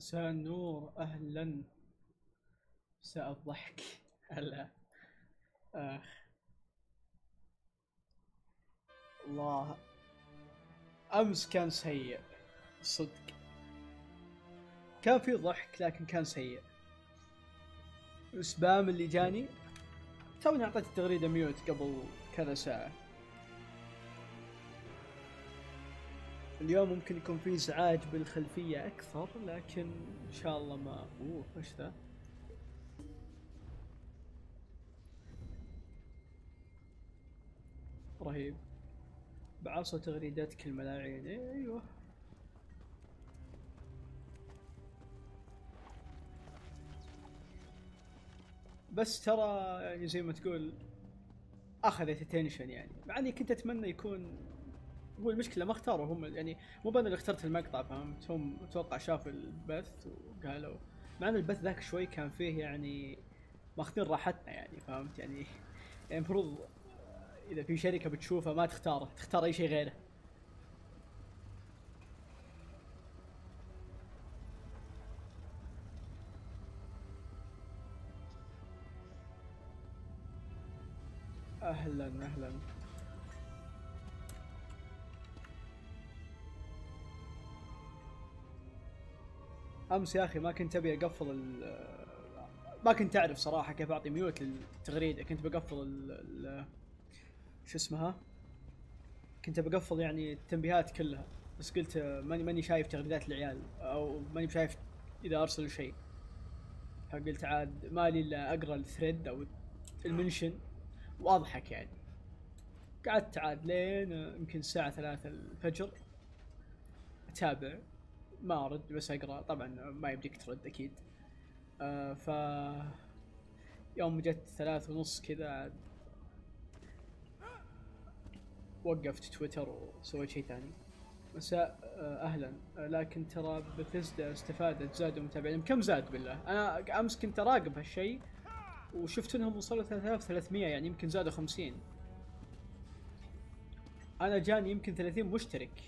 مساء النور، اهلا. مساء الضحك. هلا. اخ الله، امس كان سيء صدق. كان في ضحك لكن كان سيء. السبام اللي جاني توني اعطيت التغريده ميوت قبل كذا ساعه. اليوم ممكن يكون في ازعاج بالخلفيه اكثر، لكن ان شاء الله ما وش ذا. رهيب. بعصا تغريداتك الملاعين. ايوه. بس ترى يعني زي ما تقول اخذت اتنشن، يعني مع اني كنت اتمنى يكون. هو المشكله ما اختاروا هم، يعني مو انا اللي اخترت المقطع، فهمت؟ هم اتوقع شافوا البث وقالوا. مع ان البث ذاك شوي كان فيه يعني ماخذين راحتنا، يعني فهمت يعني. يعني المفروض اذا في شركه بتشوفه ما تختاره، تختار اي شيء غيره. اهلا اهلا. امس يا اخي ما كنت ابي اقفل ما كنت اعرف صراحه كيف اعطي ميوت للتغريده. كنت بقفل شو اسمها. كنت بقفل يعني التنبيهات كلها. بس قلت ماني شايف تغريدات العيال، او ماني شايف اذا ارسلوا شيء. فقلت عاد مالي الا اقرا الثريد او المنشن واضحك يعني. قعدت عاد لين يمكن الساعة 3 الفجر اتابع. ما ارد بس اقرا، طبعا ما يبديك ترد اكيد. ف يوم جت 3:30 كذا عاد وقفت تويتر وسويت شيء ثاني. مساء اهلا. لكن ترى بثزدا استفادت، زادوا متابعين. كم زاد بالله؟ انا امس كنت اراقب هالشيء وشفت انهم وصلوا 3300، يعني يمكن زادوا 50. انا جاني يمكن 30 مشترك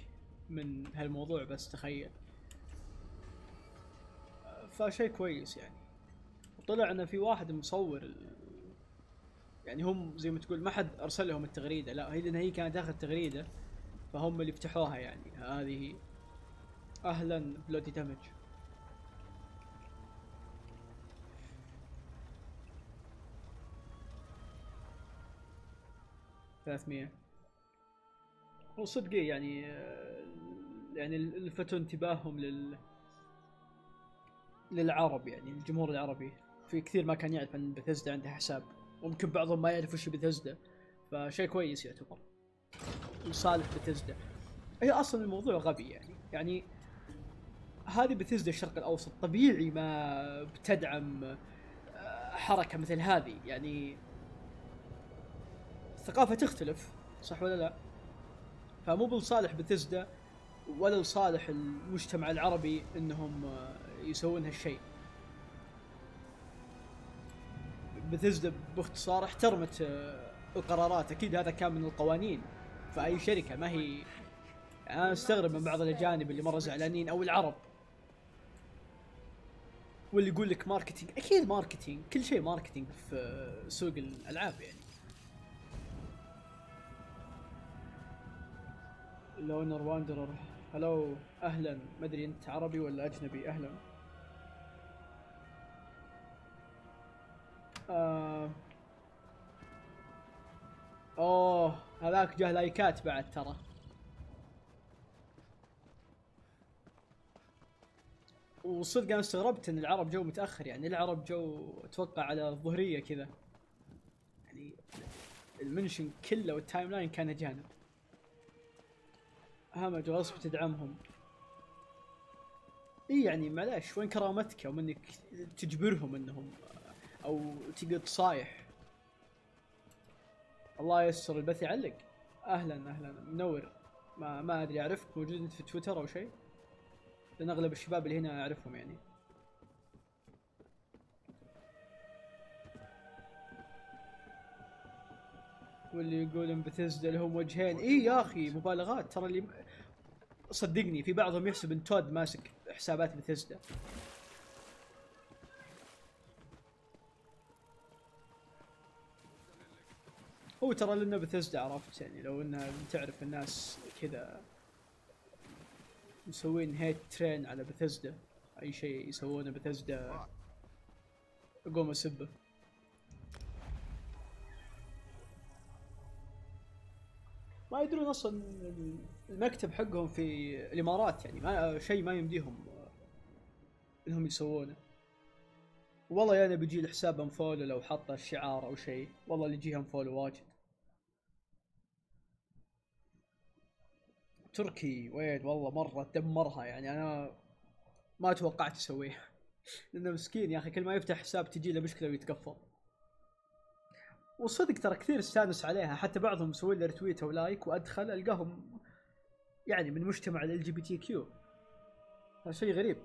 من هالموضوع، بس تخيل. فشيء كويس يعني. وطلع انه في واحد مصور يعني هم زي ما تقول ما حد ارسل لهم التغريده، لا هي لان هي كانت اخر تغريده، فهم اللي فتحوها يعني. هذه اهلا بلودي دامج. 300. هو صدق يعني يعني لفتوا انتباههم للعرب، يعني الجمهور العربي. في كثير ما كان يعرف ان بثزدا عندها حساب، وممكن بعضهم ما يعرف وش بثزدا. فشيء كويس يعتبر لصالح بثزدا. هي اصلا الموضوع غبي يعني هذه بثزدا الشرق الاوسط طبيعي ما بتدعم حركه مثل هذه يعني. الثقافه تختلف، صح ولا لا؟ فمو بلصالح بثزدا ولا لصالح المجتمع العربي انهم يسوون هالشيء. بثزدا باختصار احترمت القرارات. اكيد هذا كان من القوانين فاي شركه، ما هي يعني. انا استغرب من بعض الاجانب اللي مره زعلانين او العرب، واللي يقول لك ماركتينج. اكيد ماركتينج، كل شيء ماركتينج في سوق الالعاب يعني. لونر واندرر. هلو اهلا. ما ادري انت عربي ولا اجنبي. اهلا. آه... اوه هذاك جاه لايكات بعد ترى. وصدق انا استغربت ان العرب جو متاخر، يعني العرب جو اتوقع على الظهريه كذا يعني. المنشن كله والتايم لاين كان جانب. همج غصب تدعمهم. اي يعني معليش، وين كرامتك يوم انك تجبرهم انهم او تقعد صايح. الله يستر البث يعلق. اهلا اهلا منور. ما ادري اعرفك، موجود انت في تويتر او شيء؟ لان اغلب الشباب اللي هنا اعرفهم يعني. واللي يقول ان بثزدا لهم وجهين. اي يا اخي مبالغات ترى. اللي صدقني في بعضهم يحسب ان تود ماسك حسابات بثزدا. هو ترى لنا بثزدا، عرفت يعني، لو انها تعرف الناس كذا مسوين هيت ترين على بثزدا، اي شيء يسوونه بثزدا اقوم اسبه. ما يدرون اصلا المكتب حقهم في الامارات، يعني ما شيء ما يمديهم انهم يسوونه. والله يا انا بيجي الحساب انفولو لو حط الشعار او شيء، والله اللي يجيها انفولو واجد. تركي وين والله مرة دمرها، يعني انا ما توقعت اسويها. لانه مسكين يا اخي كل ما يفتح حساب تجي له مشكلة ويتقفل. والصدق ترى كثير استانس عليها، حتى بعضهم مسوين له رتويت او لايك وادخل القاهم يعني من مجتمع ال جي بي تي كيو. هذا شيء غريب.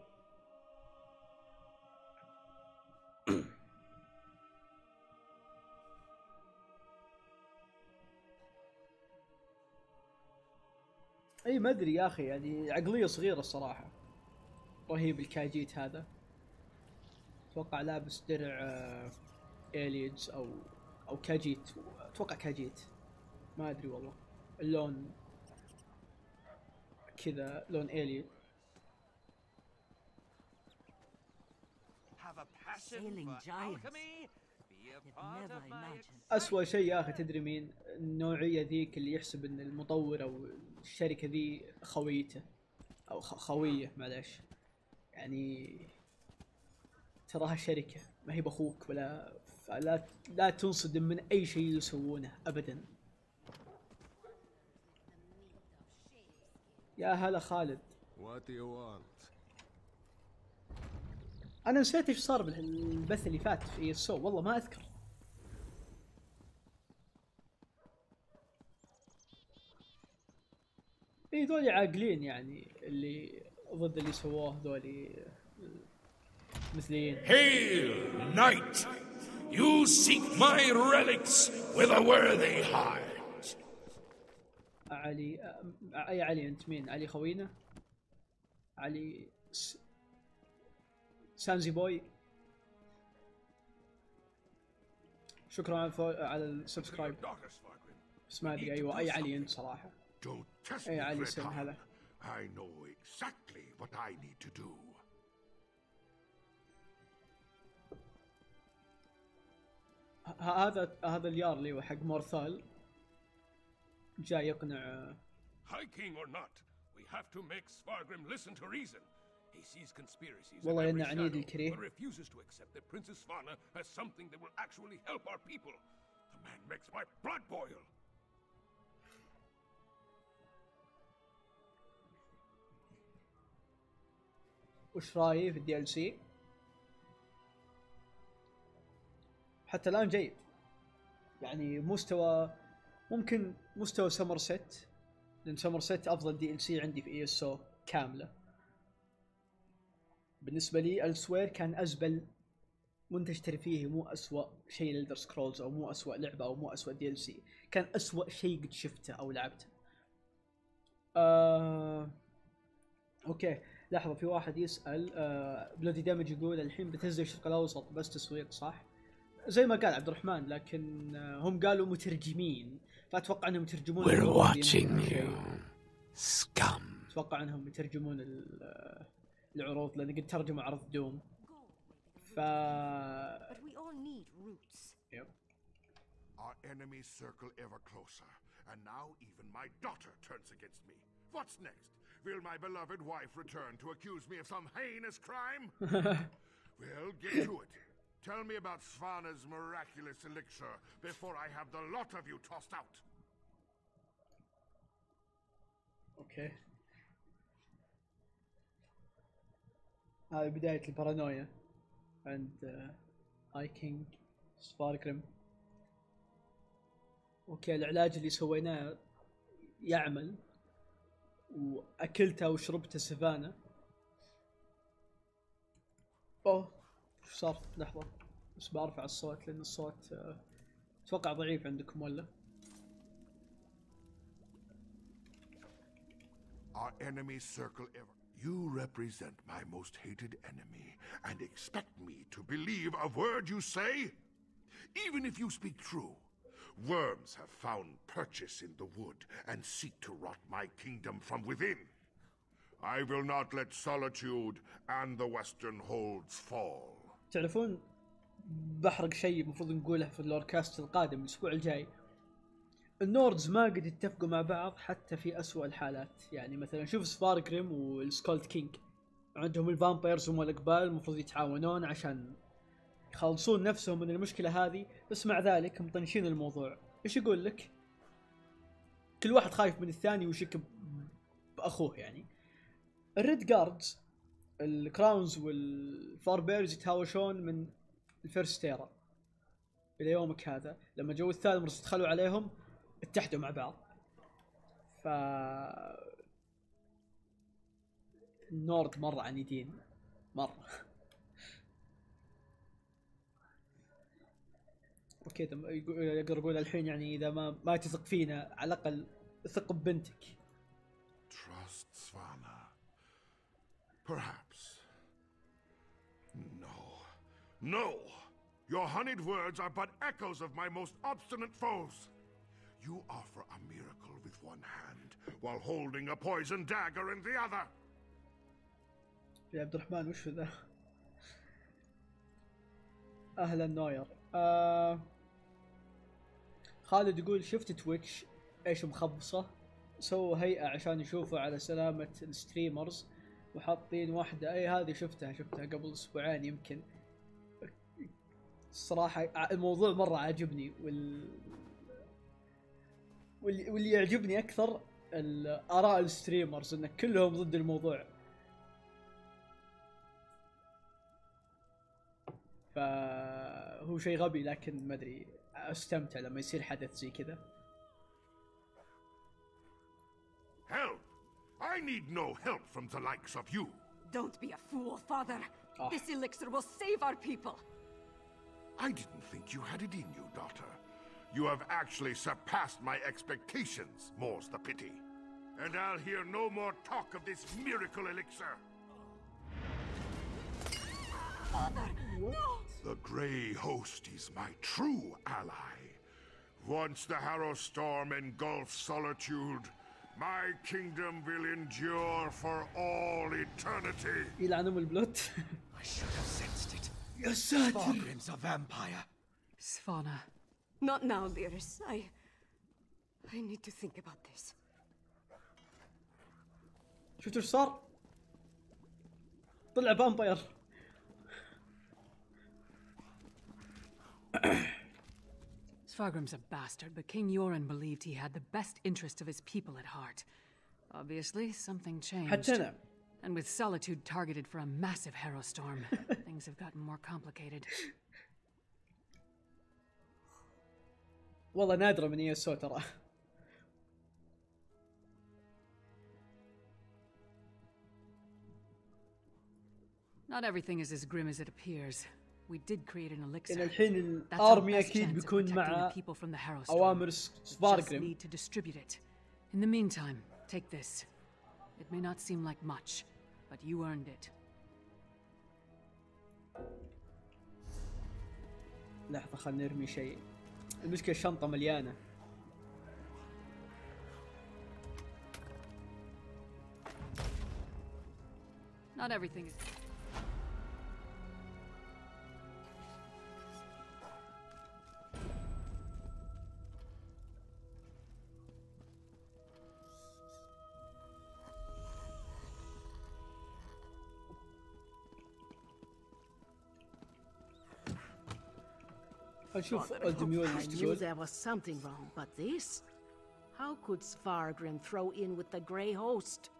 اي ما ادري يا اخي، يعني عقلية صغيرة الصراحة. رهيب الكاجيت هذا، اتوقع لابس درع اليدز او كاجيت، اتوقع كاجيت، ما ادري والله. اللون كذا لون الين. اسوأ شيء يا اخي تدري مين؟ النوعية ذيك اللي يحسب ان المطور او الشركة ذي خويته او خوية، معلش يعني تراها شركة ما هي بأخوك، ولا لا تنصدم من أي شيء يسوونه أبدا. يا هلا خالد. أنا نسيت إيش صار بالبث اللي فات في ESO، والله ما أذكر. إيه ذولي عاقلين يعني، اللي ضد اللي سووه ذولي مثليين. Hail, knight! You seek my relics with a worthy heart. علي أي علي أنت مين؟ علي خوينا؟ علي سانزي بوي. شكرا على السبسكرايب. بس ما ادري ايوه اي علي انت صراحه. اي علي سن هلا. I know exactly what I need to do. هذا اليارلي وحق مورثال جاي يقنع. High King or not, we have to make Spargrim listen to reason. He sees conspiracies والله in إن every عنيد shadow, الكريه. but refuses to accept that Princess Svana has something that will actually help our people. The man makes my blood boil. وش رايي في الدي ال سي؟ حتى الان جيد، يعني مستوى، ممكن مستوى سمرسيت، لان سمرسيت افضل دي ال سي عندي في ESO كامله. بالنسبه لي السوير كان ازبل وانت اشتري فيه، مو اسوأ شيء للدر سكرولز، او مو اسوأ لعبه، او مو اسوأ دي ال سي، كان اسوأ شيء قد شفته او لعبته. اوكي لحظه، في واحد يسال بلودي دامج يقول الحين بتنزل الشرق الاوسط بس تسويق، صح؟ زي ما قال عبد الرحمن، لكن هم قالوا مترجمين، فاتوقع انهم يترجمون. We're watching you, scum. اتوقع انهم يترجمون العروض، لان قد ترجموا عرض دوم. ف Yep. Our enemies circle ever closer, and now even my daughter turns against me. What's next? Will my beloved wife return to accuse me of some heinous crime? Well, get to it. Tell me about Svana's miraculous elixir before I have the lot of you tossed out. اوكي، هذه بداية البارانويا عند هاي كينج سباركرم. اوكي العلاج اللي سويناه يعمل، واكلته وشربته سفانة. اوه ايش صار؟ لحظة بس برفع الصوت لان الصوت اتوقع ضعيف عندكم ولا؟ Our enemies circle ever. You represent my most hated enemy and expect me to believe a word you say? Even if you speak true, worms have found purchase in the wood and seek to rot my kingdom from within. I will not let solitude and the western holds fall. تعرفون بحرق شيء المفروض نقوله في اللوركاست القادم الأسبوع الجاي. النوردز ما قد يتفقوا مع بعض حتى في أسوأ الحالات. يعني مثلا شوف سفارغريم والسكولد كينج عندهم الفامبايرز هم الأقبال المفروض يتعاونون عشان يخلصون نفسهم من المشكلة هذه، بس مع ذلك مطنشين الموضوع. إيش يقول لك؟ كل واحد خايف من الثاني ويشك بأخوه. يعني الريد جاردز الكراونز والفاربيرز يتهاوشون من الفيرستيرا إلى يومك هذا. لما جو الثالمرز دخلوا عليهم اتحدوا مع بعض. ف النورد مرة عنيدين مرة. وكذا يقدر يقول الحين يعني إذا ما تثق فينا على الأقل ثق ببنتك. Trust Svanna. Perhaps. No. Your honeyed words are but echoes of my most obstinate foes. You offer a miracle with one hand while holding a poison dagger in the other. يا عبد الرحمن وش ذا؟ أهلا نوير. خالد يقول شفت تويتش ايش مخبصة؟ سووا هيئة عشان يشوفوا على سلامة الستريمرز وحاطين واحدة. اي هذه شفتها قبل اسبوعين يمكن. الصراحة الموضوع مرة عاجبني واللي يعجبني اكثر الآراء الستريمرز ان كلهم ضد الموضوع. فهو شيء غبي لكن ما ادري استمتع لما يصير حدث زي كذا. Help! I need no help from the likes of you. Don't be a fool, father. This elixir will save our people. I didn't think you had it in you, daughter. You have actually surpassed my expectations, more's the pity. And I'll hear no more talk of this miracle elixir. Father, no! The Grey Host is my true ally. Once the Harrow Storm engulfs Solitude, my kingdom will endure for all eternity. يلعنهم البلوت. I should have sensed it. يا ساتر. Spargrim's a vampire. Svanna. Not now, Lyris. I need to think about this. شفتوا ايش صار؟ طلع فامباير. Spargrim's a bastard, but King Yoren believed he had the best interest of his people at heart. Obviously, something changed. حتى أنا. And with Solitude targeted for a massive Harrow Storm, things have gotten more complicated. والله نادرة من ESO ترى. Not everything is as grim as it appears. We did create an elixir. إن الحين That's our الأرمي best أكيد chance of بيكون protecting مع the people from the Harrow Storm. أوامر Just سبارغريم. need to distribute it. In the meantime, take this. It may not seem like much, but you earned it. لحظة خلنا نرمي شيء. المشكلة الشنطة مليانة. Not everything is... نشوف الدميول I ايش knew تقول. there was something wrong, but this? How could Svargrim throw in with the Grey Host?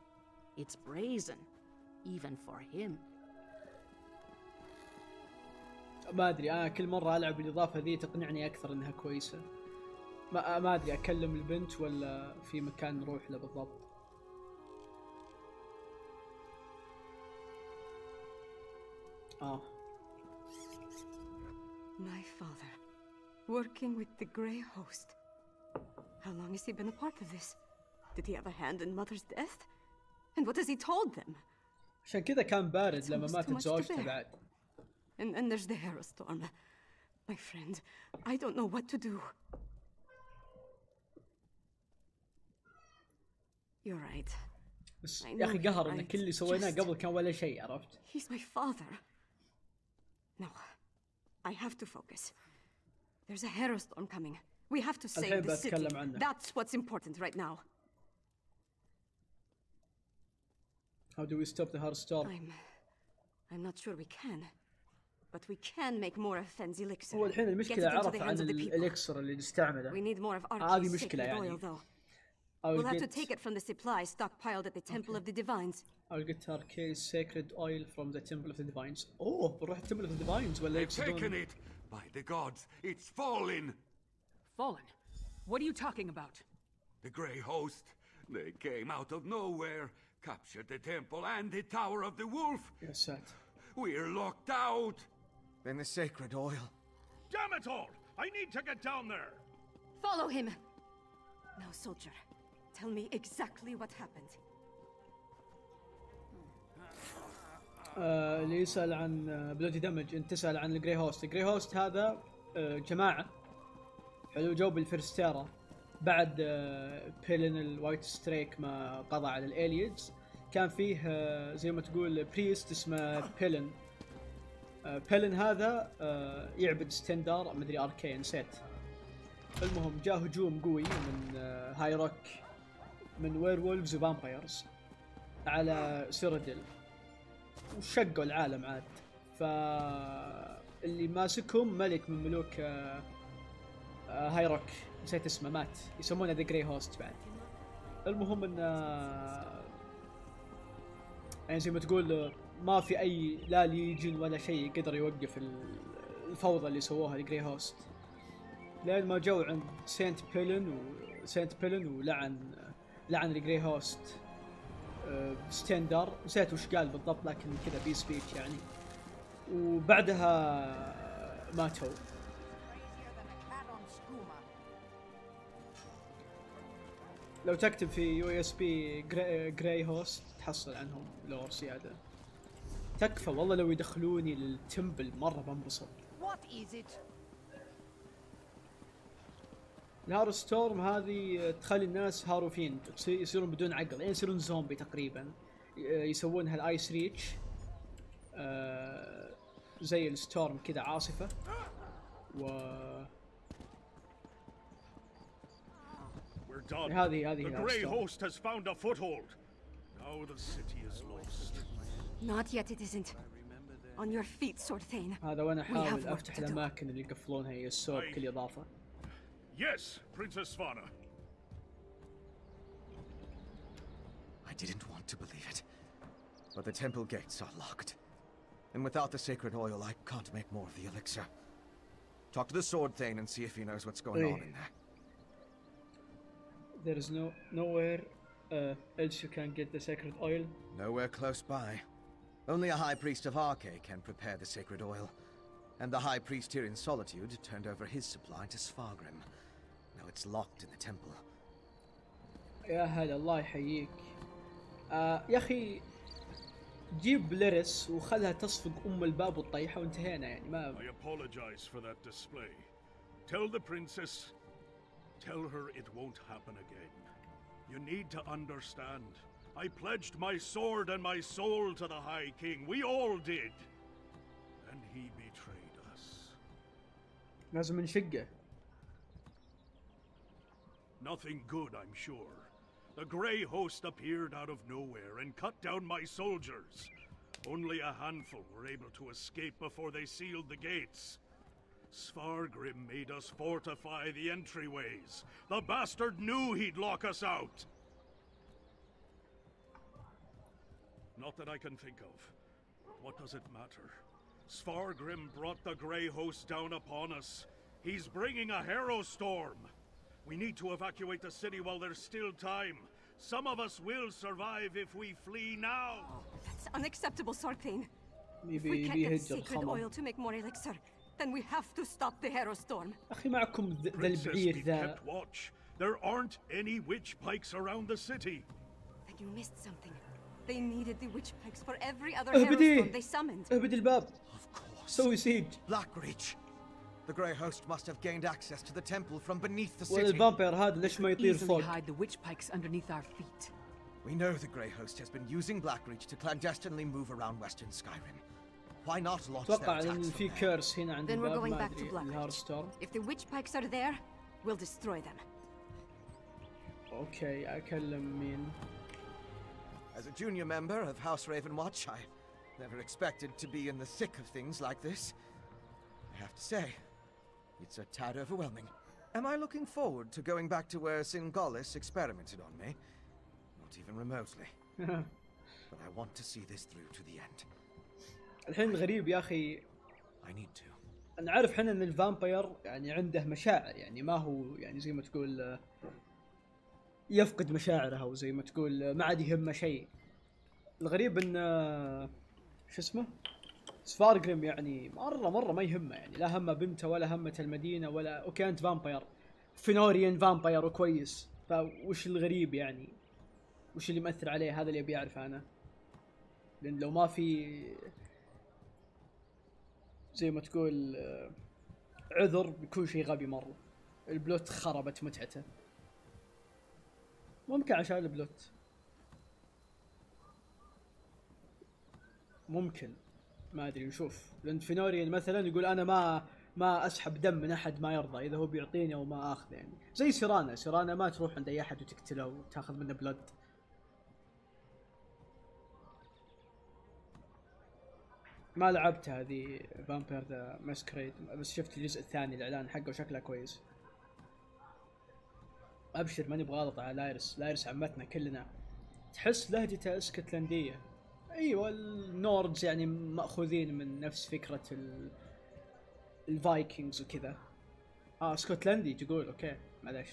It's brazen, even for him. ما ادري انا كل مرة العب الاضافة ذي تقنعني اكثر انها كويسة. ما ادري اكلم البنت ولا في مكان نروح له بالضبط. My father, working with the Grey Host. How long has he been a part of this? Did he have a hand in Mother's death? And what has he told them? عشان كذا كان بارد It's لما almost ماتت too much to زوجته bear. بعد. And then there's the Harrowstorm. My friend, I don't know what to do. You're right. بس I يا أخي know قهر you're إن right. كل اللي سويناه Just- قبل كان ولا شيء عرفت؟ He's my father. No, I have to focus. There's a Harrowstorm coming. We have to save الحين the city. بتكلم عنه. That's what's important right now. How do we stop the Hearthstorm؟ I'm not sure we can. But we can make more of Fen's elixir. هو الحين Get it المشكلة into عرف the عن hands of the people. الإليكسر اللي We نستعمله. need more of هذه Archie's مشكلة sacred يعني. oil, though. I'll We'll have to get take it from the supplies stockpiled at the Temple of the Divines. I'll get Arcay's sacred oil from the Temple of the Divines. أوه بنروح Temple of the Divines ولا They've taken يقصدون؟ it! By the gods, it's fallen! Fallen? What are you talking about? The Grey Host. They came out of nowhere, captured the temple and the Tower of the Wolf. يا ساتر. We're locked out. Then the sacred oil. Damn it all! I need to get down there. Follow him! Now, soldier, tell me exactly what happened. اللي يسأل عن بلودي دمج انت تسأل عن الجري هوست. الجري هوست هذا جماعة حلو جو بالفرستيرا بعد بيلن الوايت ستريك ما قضى على الاليدز. كان فيه زي ما تقول بريست اسمه بيلن. بيلن هذا يعبد ستندر مدري اركي نسيت. المهم جاء هجوم قوي من هايروك من ويرولفز وفامبايرز على سيراديل وشقوا العالم عاد. فاللي ماسكهم ملك من ملوك هايروك نسيت اسمه مات يسمونه ذا جري هوست بعد. المهم ان يعني زي ما تقول ما في اي لا ليجن ولا شيء قدر يوقف الفوضى اللي سووها الجري هوست لين ما جو عند سانت بيلن ولعن الجري هوست ستاندر. نسيت وش قال بالضبط لكن كذا بي سبيك يعني. وبعدها ماتوا. لو تكتب في يو اس بي جراي هوست تحصل عنهم لور زياده. تكفى والله لو يدخلوني للتمبل مره بنبسط. What is it? الهارو ستورم هذه تخلي الناس هاروفين يصيرون بدون عقل يعني يصيرون زومبي تقريبا. يسوونها الايس ريتش زي الستورم كذا عاصفه هذه The Grey Host has found a foothold. Now the city is lost. Not yet, it isn't. On your feet, Sorthane. هذا وانا We have احاول work افتح to do. الاماكن اللي يقفلونها يسوق كل اضافه. Yes, Princess Svana. I didn't want to believe it. But the temple gates are locked. And without the sacred oil, I can't make more of the elixir. Talk to the Sword Thane and see if he knows what's going on in there. There is nowhere else you can get the sacred oil. Nowhere close by. Only a high priest of Arche can prepare the sacred oil. And the high priest here in Solitude turned over his supply to Sfargrim. Now it's locked in the temple. يا هلا الله يحييك. يا اخي جيب ليرس وخلها تصفق الباب وتطيحها وانتهينا يعني ما. I apologize for that display. Tell the princess. Tell her it won't happen again. You need to understand. I pledged my sword and my soul to the High King. We all did. And he betrayed us. لازم نشقه. Nothing good, I'm sure. The Grey Host appeared out of nowhere and cut down my soldiers. Only a handful were able to escape before they sealed the gates. Sfargrim made us fortify the entryways. The bastard knew he'd lock us out. Not that I can think of. What does it matter? Sfargrim brought the Grey Host down upon us. He's bringing a Harrowstorm. We need to evacuate the city while there's still time. Some of us will survive if we flee now. That's unacceptable, Sorthane. If يبي we can't يبي get يهج sacred الخمر. oil to make more elixir, then we have to stop the Harrowstorm. اخي معكم ذا Princess, البعير we've ذا. kept watch. There aren't any witch pikes around the city. Then you missed something. They needed the witch pikes for every other اهبدي herostorm they summoned. اهبدي الباب. Of course. سوي سيج. Blackreach. The Grey Host must have gained access to the temple from beneath the city. والفامبير هذا ليش ما يطير Easily فوق؟ hide the witch pikes underneath our feet. We know the Grey Host has been using Blackreach to clandestinely move around western Skyrim. Why not launch their اتوقع ان attacks في from there? كيرس هنا عند Then we're الباب going ما back to ادري Blackreach. الهارستورم. If the witch pikes are there, we'll destroy them. اوكي اكلم مين؟ As a junior member of House Ravenwatch, I never expected to be in the thick of things like this. I have to say, it's a tad overwhelming. Am I looking forward to going back to where Singolis experimented on me? Not even remotely. But I want to see this through to the end. الحين الغريب يا اخي I need to. نعرف احنا ان الفامبير يعني عنده مشاعر، يعني ما هو يعني زي ما تقول يفقد مشاعره او زي ما تقول ما عاد يهمه شيء. الغريب ان شو اسمه سفارغريم يعني مره ما يهمه، يعني لا همه بنته ولا همه المدينه ولا اوكي انت فامبير فينوريان فامبير وكويس، فوش الغريب يعني؟ وش اللي مأثر عليه؟ هذا اللي ابي اعرفه انا، لان لو ما في زي ما تقول عذر بيكون شيء غبي مره. البلوت خربت متعته، ممكن عشان البلوت، ممكن ما ادري نشوف. لان فينوريان مثلا يقول انا ما اسحب دم من احد ما يرضى، اذا هو بيعطيني او ما اخذه، يعني زي سيرانا ما تروح عند اي احد وتقتله وتاخذ منه بلد. ما لعبت هذه فامبير ذا ماسكريد، بس شفت الجزء الثاني الاعلان حقه شكله كويس. ابشر ماني بغالط على لايرس عمتنا كلنا، تحس لهجته اسكتلنديه. ايوه النوردز يعني ماخوذين من نفس فكره الفايكنجز وكذا. اسكتلندي تقول اوكي معليش،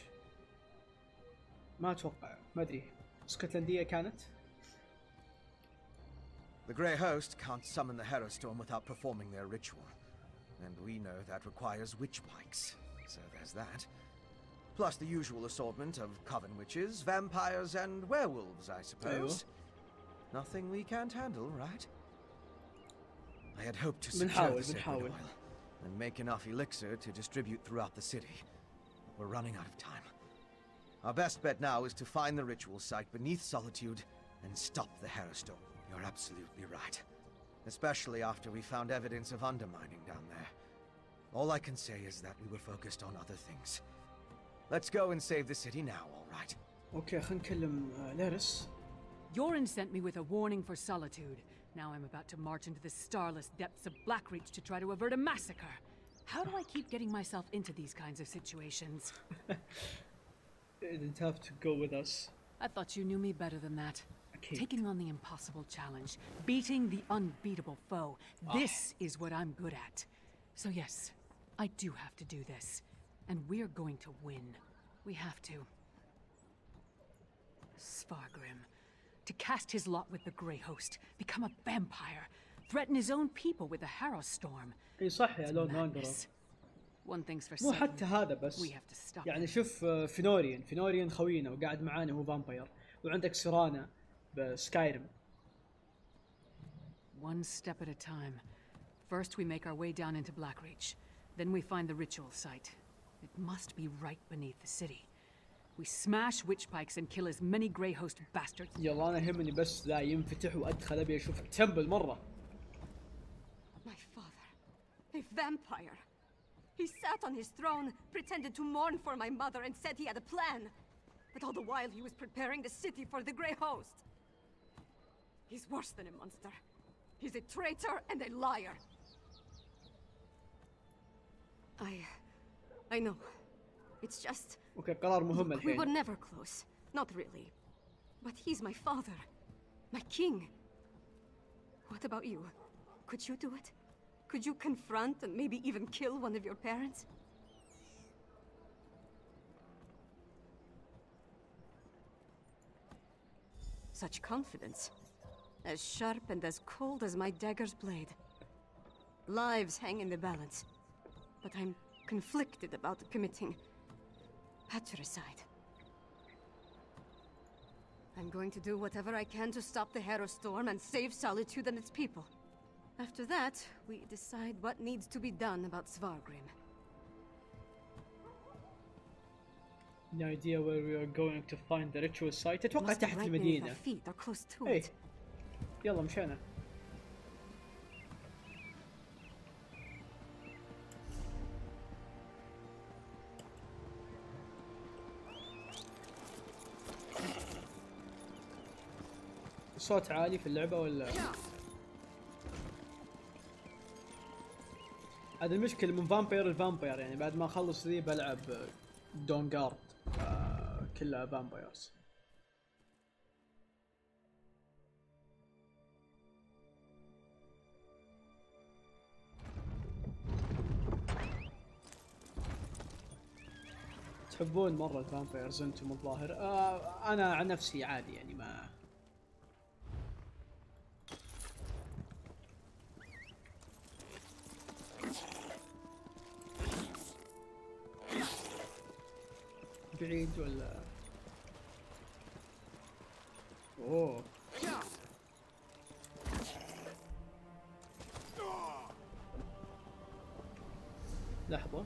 ما اتوقع ما ادري اسكتلنديه كانت. The Grey Host can't summon the Herostorm without performing their ritual. And we know that requires witch pikes, so there's that. Plus the usual assortment of coven witches, vampires and werewolves, I suppose. Nothing we can't handle, right? I had hoped to secure the sacred oil and make enough elixir to distribute throughout the city. We're running out of time. Our best bet now is to find the ritual site beneath Solitude and stop the Herostorm. You're absolutely right. Especially after we found evidence of undermining down there. All I can say is that we were focused on other things. Let's go and save the city now, all right? Okay, خلينا نكلم لارس. Yoren sent me with a warning for Solitude. Now I'm about to march into the starless depths of Blackreach to try to avert a massacre. How do I keep getting myself into these kinds of situations? You didn't have to go with us. I thought you knew me better than that. Okay. Taking on the impossible challenge, beating the unbeatable foe. This is what I'm good at. So yes, I do have to do this. And we're going to win. We have to. Svargrim. To cast his lot with the Grey Host, become a vampire, threaten his own people with a Harrowstorm. اي صح يا لون واندرر. One thing's for مو certain. حتى هذا بس. We have to stop. يعني شوف فينوريان خوينا وقاعد معانا هو فامباير، وعندك سيرانا بسكايرم. One step at a time. First we make our way down into Blackreach. Then we find the ritual site. It must be right beneath the city. We smash witch pikes and kill as many Grey Host bastards. يلا انا يهمني بس لا ينفتح وادخل ابي اشوف التمبل مرة. My father, a vampire. He sat on his throne, pretended to mourn for my mother and said he had a plan. But all the while he was preparing the city for the Grey Host. He's worse than a monster. He's a traitor and a liar. I know. It's just... اوكي قرار مهم We were الحين. never close. Not really. But he's my father. My king. What about you? Could you do it? Could you confront and maybe even kill one of your parents? Such confidence. As sharp and as cold as my dagger's blade. Lives hang in the balance. But I'm conflicted about committing patricide. I'm going to do whatever I can to stop the Hero Storm and save Solitude and its people. After that, we decide what needs to be done about Svargrim. No idea where we are going to find the ritual site. اتوقع Must be تحت right beneath المدينة. our feet or close to ايه it. يلا مشينا. صوت عالي في اللعبة ولا؟ هذا المشكلة من فامبير لفامبير، يعني بعد ما اخلص ذي بلعب دونغارد كلها فامبيرز. تحبون مرة الفامبيرز انتم الظاهر. انا عن نفسي عادي يعني ما بعيد ولا. اوه لحظة.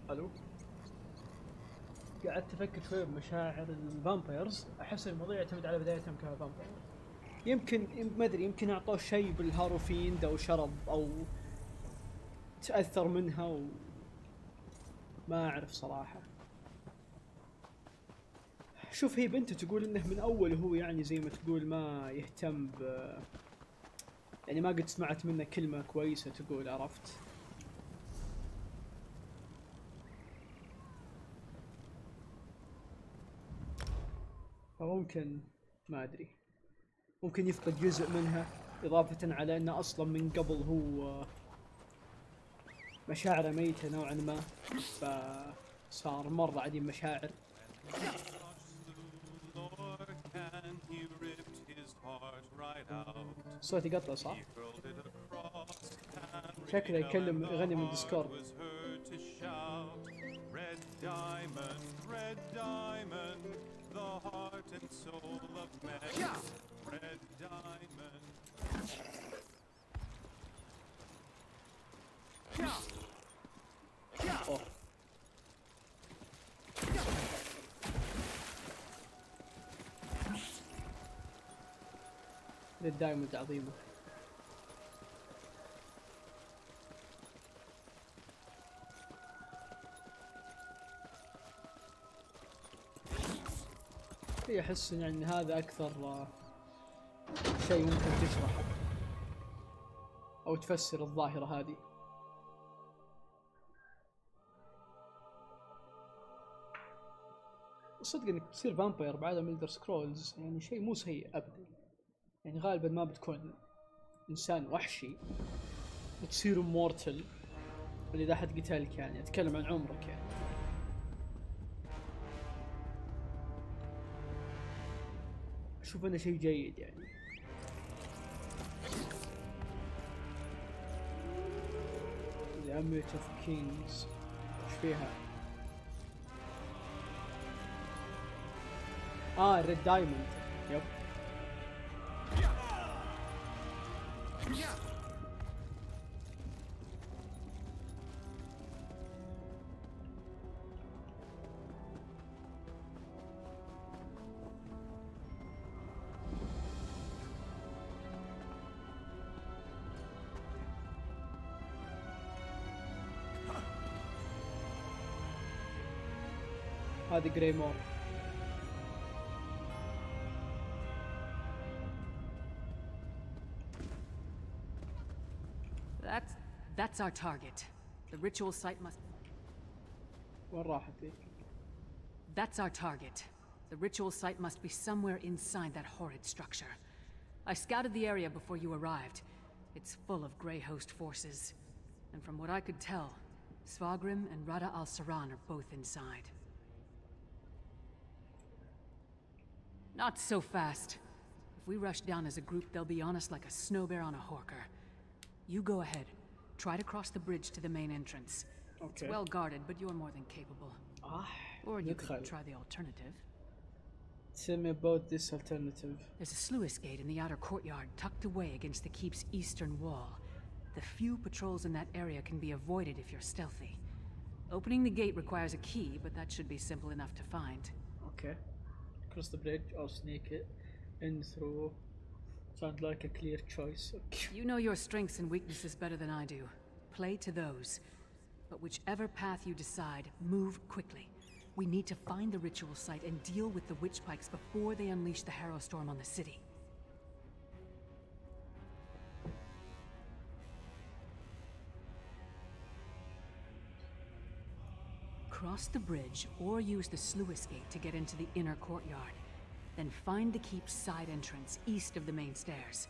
الو. قعدت افكر شوي بمشاعر الفامبيرز، احس الموضوع يعتمد على بدايتهم كفامبير. يمكن ما ادري، يمكن اعطوه شيء بالهاروفيند او شرب او تاثر منها ما اعرف صراحه. شوف هي بنته تقول انه من اول هو يعني زي ما تقول ما يهتم يعني ما قد سمعت منه كلمه كويسه تقول، عرفت؟ فممكن ما ادري، ممكن يفقد جزء منها اضافة على انه اصلا من قبل هو مشاعره ميتة نوعا ما، فصار مرة عديم مشاعر. صوت يقطع صح؟ شكله يغني من ديسكورد. The heart and soul of man. Red diamond. أوه. ريد دايموند عظيمة. احس يعني هذا اكثر شيء ممكن تشرحه او تفسر الظاهرة هذه. صدق انك تصير فامبير بعالم إلدر سكرولز يعني شيء مو سيء ابدا، يعني غالبا ما بتكون انسان وحشي وتصير مورتل، اللي اذا حد قتلك يعني اتكلم عن عمرك يعني. اشوف انه شيء جيد يعني. The Amulet of Kings ايش فيها؟ ريد دايموند. يب هذه جريمور. That's our target. The ritual site must... وين راحت ذيك؟ That's our target. The ritual site must be somewhere inside that horrid structure. I scouted the area before you arrived. It's full of Grey Host forces. And from what I could tell, Svagrim and Rada al-Saran are both inside. Not so fast. If we rush down as a group, they'll be on us like a snow bear on a horker. You go ahead. Try to cross the bridge to the main entrance. Okay. It's well guarded, but you're more than capable. Or you could try the alternative. Tell me about this alternative. There's a sluice gate in the outer courtyard, tucked away against the keep's eastern wall. The few patrols in that area can be avoided if you're stealthy. Opening the gate requires a key, but that should be simple enough to find. Okay. Cross the bridge or sneak it in through. Sounds like a clear choice. Okay. You know your strengths and weaknesses better than I do. Play to those. But whichever path you decide, move quickly. We need to find the ritual site and deal with the witch pikes before they unleash the Harrow Storm on the city. Cross the bridge or use the sluice gate to get into the inner courtyard. Then find the keep's side entrance east of the main stairs.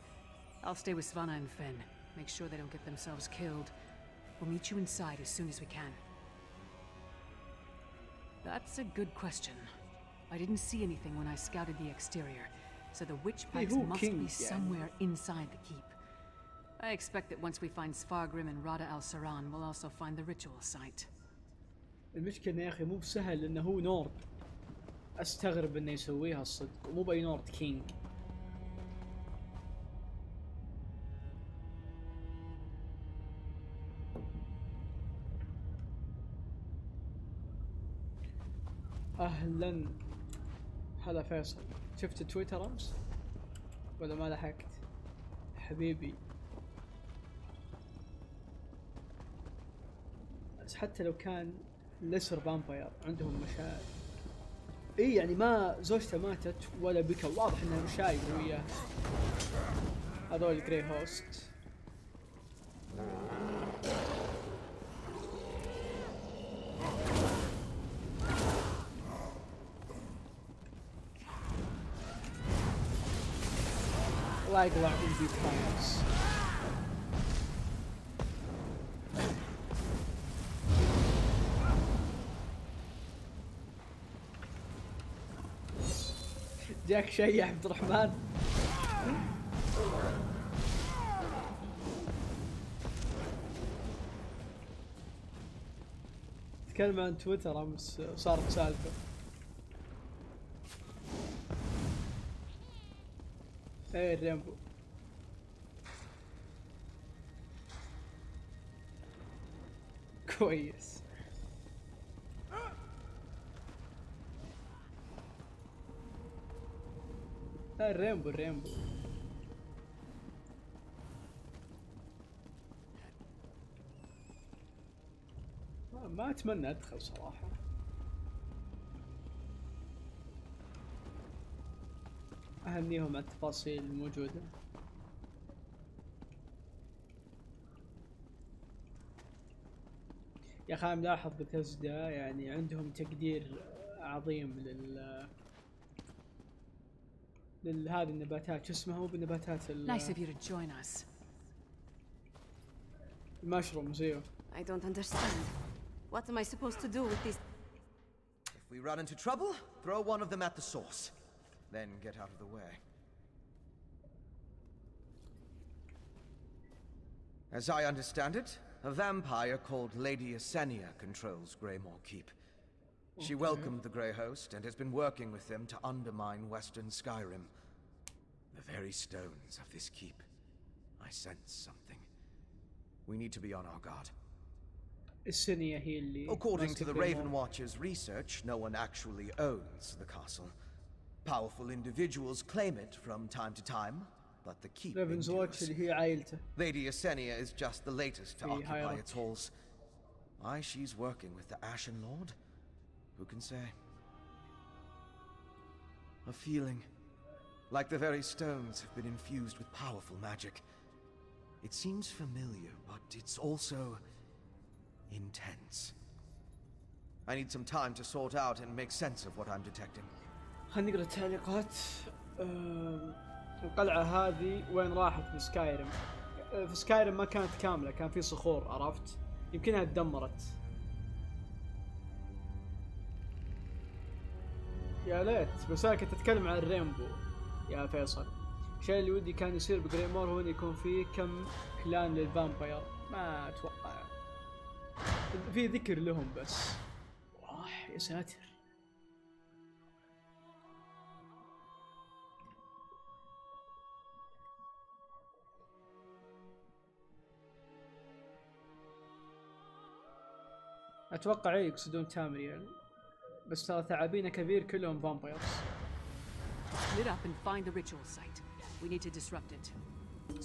I'll stay with Svanna and Finn. Make sure they don't get themselves killed. We'll meet you inside as soon as we can. That's a good question. I didn't see anything when I scouted the exterior, so the witch pikes must be somewhere inside the keep. I expect that once we find Svargrim and Rada al-Saran, we'll also find the ritual site. المشكلة يا أخي مو بسهل إنه هو نورد. أستغرب إنه يسويها الصدق ومو بأي نورد كينج. أهلا. هلا فيصل. شفت تويتر أمس؟ ولا ما لحقت؟ حبيبي. بس حتى لو كان لسر فامباير عندهم مشاعر. اي يعني ما زوجته ماتت ولا بكى، واضح انها مشايب وياه. هذول الجري هوست. الله يقلع من دي كاينز. جاك شيء يا عبد الرحمن؟ تكلم عن تويتر امس صارت سالفه. ايه الريمبو. كويس. الريمبو الريمبو. ما اتمنى ادخل صراحة. اهنيهم على التفاصيل الموجودة. يا اخي ملاحظ بثزدا يعني عندهم تقدير عظيم لهذه النباتات. شو اسمها؟ هو بالنباتات Nice of you to join us. المشروم زيو. I don't understand. What am I supposed to do with these? If we run into trouble, throw one of them at the source. Then get out of the way. As I understand it, a vampire called Lady Esenia controls Greymoor Keep. She welcomed the Grey Host and has been working with them to undermine Western Skyrim. The very stones of this keep. I sense something. We need to be on our guard. السنية هي اللي According to the Raven Watcher's research, no one actually owns the castle. Powerful individuals claim it from time to time, but the keep Raven's Watch اللي هي عائلته. Lady Esenia is just the latest to occupy its halls. Why she's working with the Ashen Lord? Who can say? A feeling. Like the very stones have been infused with powerful magic. It seems familiar, but it's also intense. I need some time to sort out and make sense of what I'm detecting. خلينا نقرا التعليقات. القلعة هذه وين راحت في سكايرم؟ في سكايرم ما كانت كاملة، كان في صخور، عرفت؟ يمكنها تدمرت. يا ليت، بس انا كنت اتكلم عن الرينبو يا فيصل. الشيء اللي ودي كان يصير بجريمور هو انه يكون فيه كم كلان للفامباير، ما اتوقع في ذكر لهم بس. يا ساتر. اتوقع يقصدون تامريال، بس ترى ثعابين كبير كلهم فامبايرز. Split up and find the ritual site. We need to disrupt it.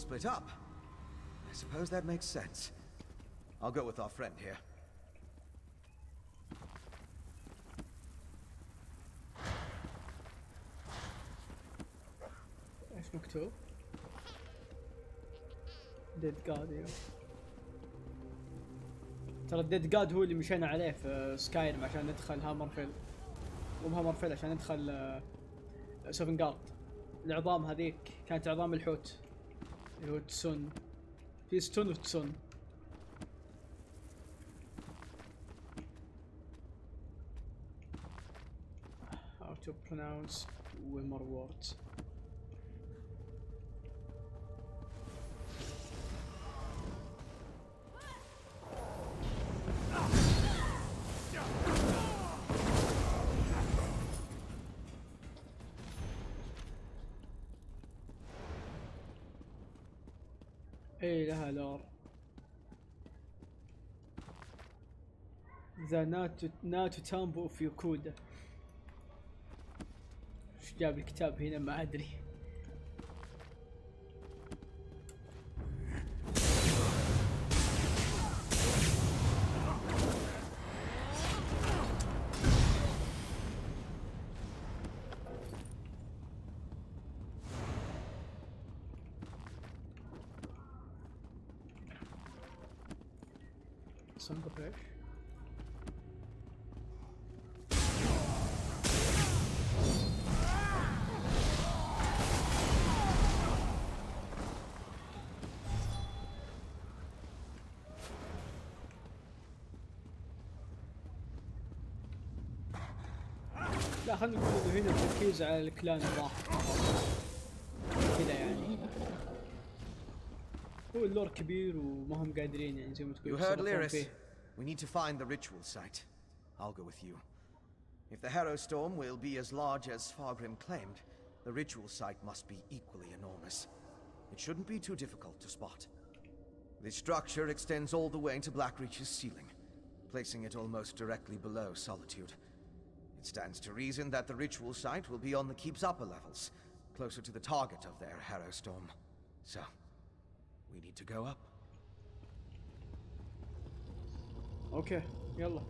Split up? I suppose that makes sense. I'll go with our friend here. ايش مكتوب؟ ديد جاد. ترى الديد جاد هو اللي مشينا عليه في سكايرم عشان ندخل هامرفيل، مو هامرفيل، عشان ندخل سوفنغارد. العظام هذيك كانت عظام الحوت اللي هو تسون. في ستون وتسون. How to pronounce Greymoor words. ايه لها لور. ذا ناتو تامبو في يوكودا. ايش جاب الكتاب هنا ما ادري. صندوق ايش؟ لا خلينا نقول انه هنا التركيز على الكلان الواحد كذا يعني. هو اللور كبير وما هم قادرين يعني زي ما تقول. You heard Lyris. We need to find the ritual site. I'll go with you. If the Harrow Storm will be as large as Fargrim claimed, the ritual site must be equally enormous. It shouldn't be too difficult to spot. This structure extends all the way to Blackreach's ceiling, placing it almost directly below Solitude. It stands to reason that the ritual site will be on the keep's upper levels, closer to the target of their Harrow Storm. So, we need to go up. اوكي يلا.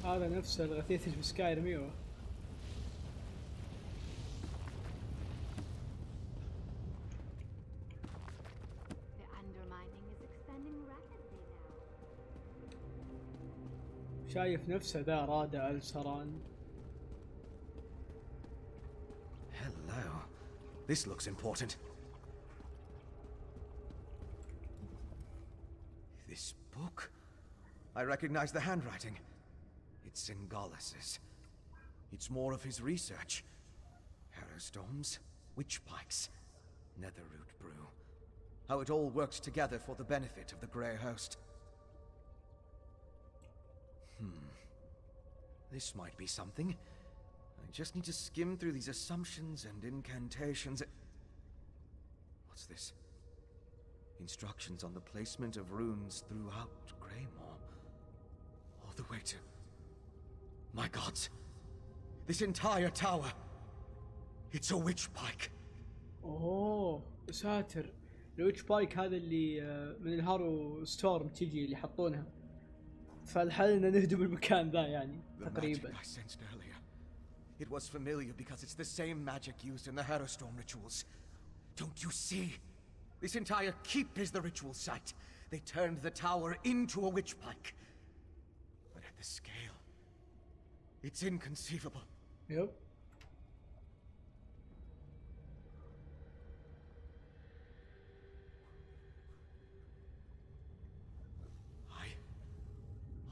هذا نفس الغثيث اللي في سكايرم. ايوه شايف نفسه ذا رادع السران. Hello. This looks important. This book? I recognize the handwriting. It's Singalus's. It's more of his research. Harrowstorms, witch pikes, netherroot brew. How it all works together for the benefit of the Grey Host. This might be something. I just need to skim through these assumptions and incantations. What's this? Instructions on the placement of runes throughout Greymoor. All the way to... My gods! This entire tower! It's a witch pike! اوه ساتر. الويتش بايك هذا اللي من الهارو ستورم تجي اللي يحطونها. فالحل ان نهدم المكان ذا يعني تقريبا. The magic I sensed earlier. It was familiar because it's the same magic used in the Harrowstorm rituals. Don't you see? This entire keep is the ritual site. They turned the tower into a witch pike. But at the scale, it's inconceivable. Yep.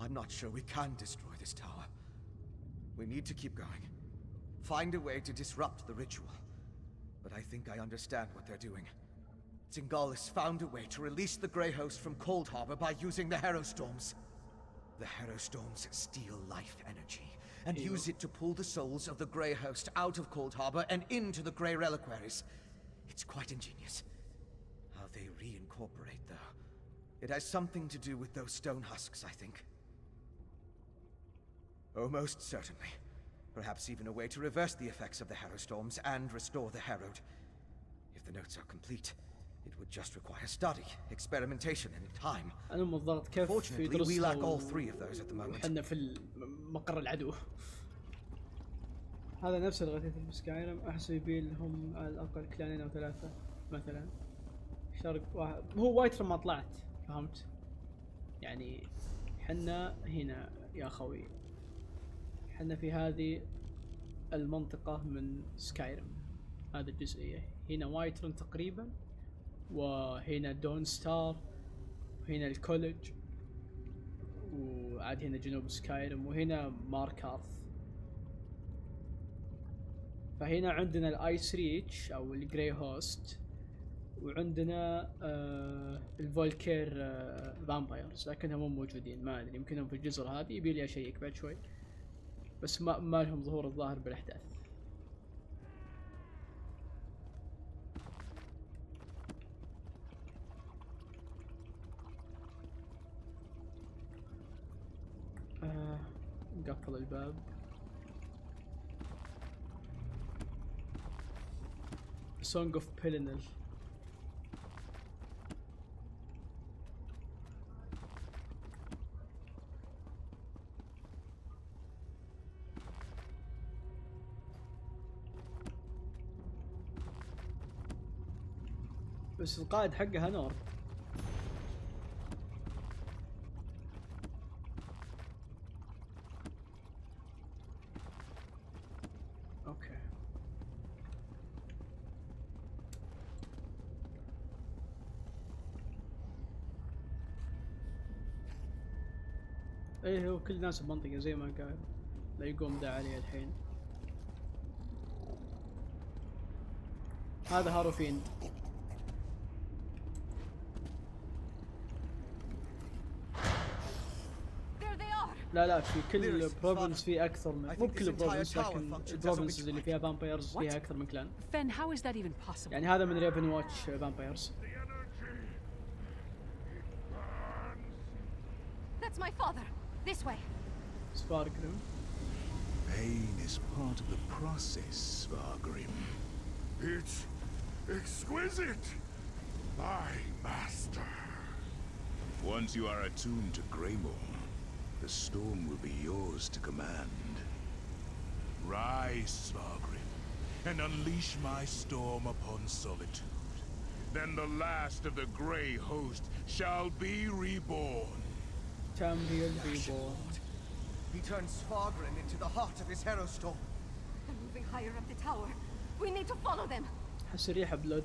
I'm not sure we can destroy this tower. We need to keep going. Find a way to disrupt the ritual. But I think I understand what they're doing. Zingalis found a way to release the Grey Host from Cold Harbor by using the Harrowstorms. The Harrowstorms steal life energy and use it to pull the souls of the Grey Host out of Cold Harbor and into the Grey Reliquaries. It's quite ingenious. How they reincorporate, though. It has something to do with those stone husks, I think. Oh, most certainly. Perhaps even a way to reverse the effects of the Harrowstorms and restore the Harrowed. If the notes are complete, it would just require study, experimentation, and time. أنا بالضبط كيف Fortunately, we lack all three of those at the moment. وحنا في مقر العدو. هذا نفس الغثيث في سكايرم. أحسب يبي لهم على الأقل كلانين أو ثلاثة مثلا. شرق واحد. هو وايتر ما طلعت، فهمت؟ يعني حنا هنا يا خوي. حنا في هذه المنطقة من سكايرم. هذه الجزئية. هنا وايترن تقريبا. وهنا دون ستار. وهنا الكوليج. وعاد هنا جنوب سكايرم. وهنا ماركارث. فهنا عندنا الايس ريتش او الجري هوست. وعندنا الفولكير فامبايرز لكنهم مو موجودين. ما ادري يمكنهم في الجزر هذه. يبي لي اشيك بعد شوي. بس ما لهم ظهور الظاهر بالاحداث. نقفل الباب. Song of Pelinal. بس القائد حقها نور. اوكي. ايه هو كل الناس بمنطقة زي ما قال. لا يقوم دا عليه الحين. هذا هاروفين. لا في كل بروفنس في اكثر من مو بكل بروفنس لكن البروفنسز اللي فيها فامبايرز فيها اكثر من كلان. Fen, how is that even possible? يعني هذا من ريفن واتش فامبايرز. That's my father. This way. سكايرم. Pain is part of the process, Skargrim. It's exquisite, my master. Once you are attuned to Greymoor, the storm will be yours to command. Rise, Skargrim, and unleash my storm upon solitude. Then the last of the Grey Host shall be reborn. Champion reborn. He turned Skargrim into the heart of his Harrowstorm. They're moving higher up the tower. We need to follow them. حس ريحة بلود.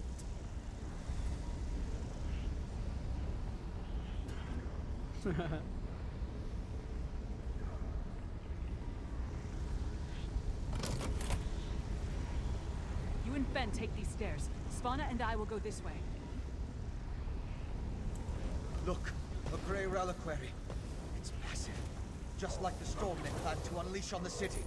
You and Fen take these stairs. Svanna and I will go this way. Look, a Grey Reliquary. It's massive. Just like the storm they planned to unleash on the city.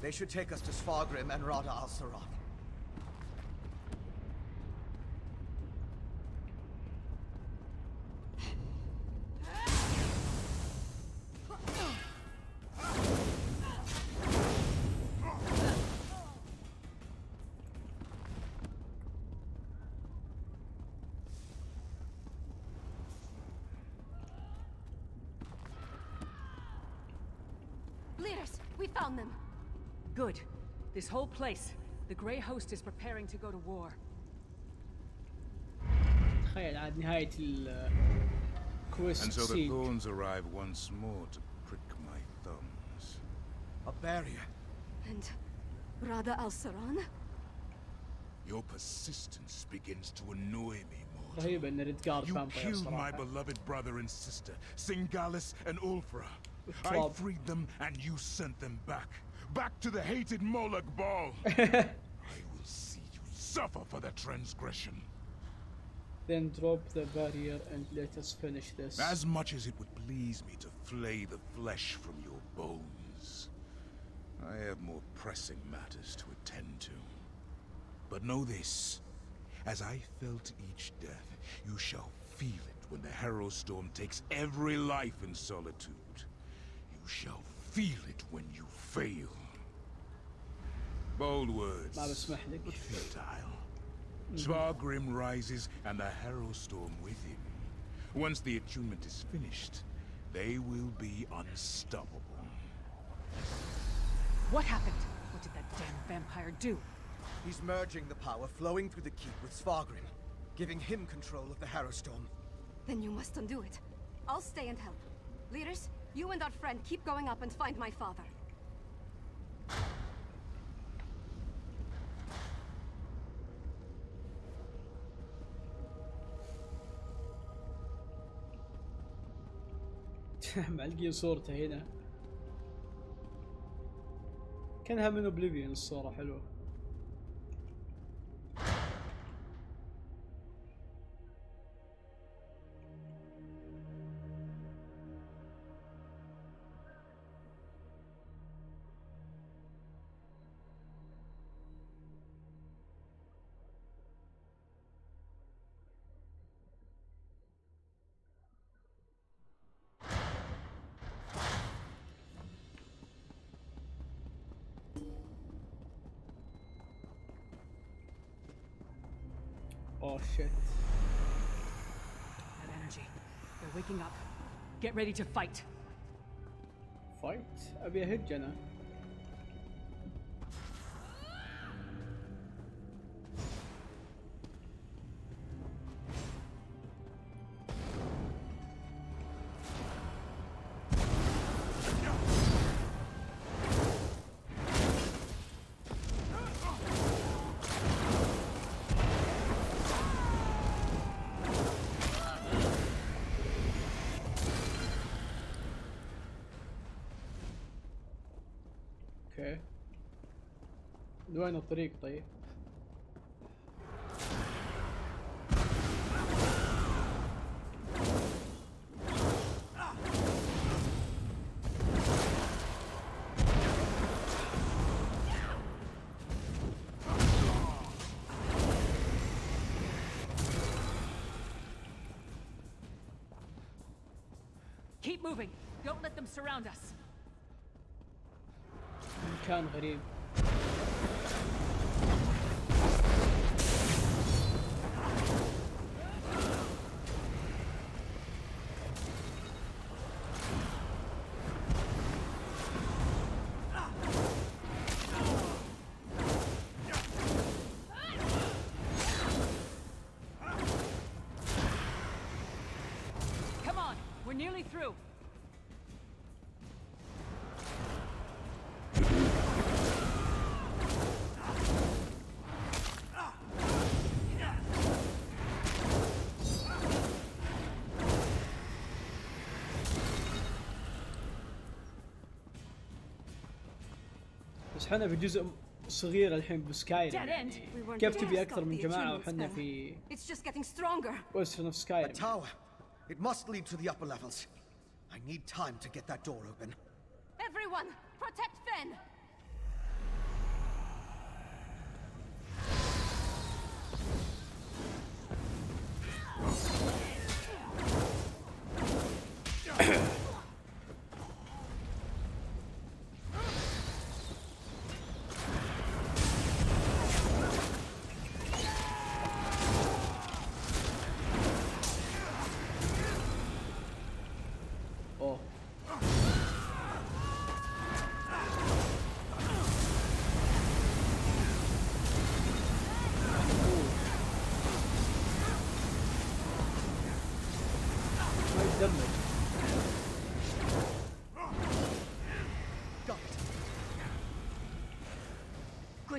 They should take us to Sfargrim and Rada al-Saran. Leaders, we found them. Good. This whole place. The Grey Host is preparing to go to war. تخيل عاد نهاية الكويست. And so the thorns arrive once more to prick my thumbs. A barrier. And Rada al-Saran? Your persistence begins to annoy me more. رهيب ان ريدغارد You فامباير killed my صراحة. beloved brother and sister, Singalis and Ulfra. I Club. freed them and you sent them back. Back to the hated Moloch Ball. I will see you suffer for the transgression. Then drop the barrier and let us finish this. As much as it would please me to flay the flesh from your bones, I have more pressing matters to attend to. But know this, as I felt each death, you shall feel it when the Harrow Storm takes every life in solitude. You shall feel it when you fail. Bold words, ما بسمح لك. but futile. Svargrim rises and the Harrow Storm with him. Once the attunement is finished, they will be unstoppable. What happened? What did that damn vampire do? He's merging the power flowing through the keep with Sfargrim, giving him control of the Harrow Storm. Then you must undo it. I'll stay and help. Leaders, you and our friend keep going up and find my father. معلقين صورته هنا. كانها من اوبليفيون الصورة حلوة. Oh shit. That energy. They're waking up. Get ready to fight. Fight? ابي اهج انا. اوكي. وين الطريق طيب؟ Keep moving. Don't let them surround us. مكان غريب. Come on, we're nearly through. بس حنا في جزء صغير الحين بسكايرم يعني كيف تبي اكثر من جماعة وحنا في It's just getting stronger. وسترن اوف A سكايرم. tower. It must lead to the upper levels. I need time to get that door open. Everyone, protect Fen.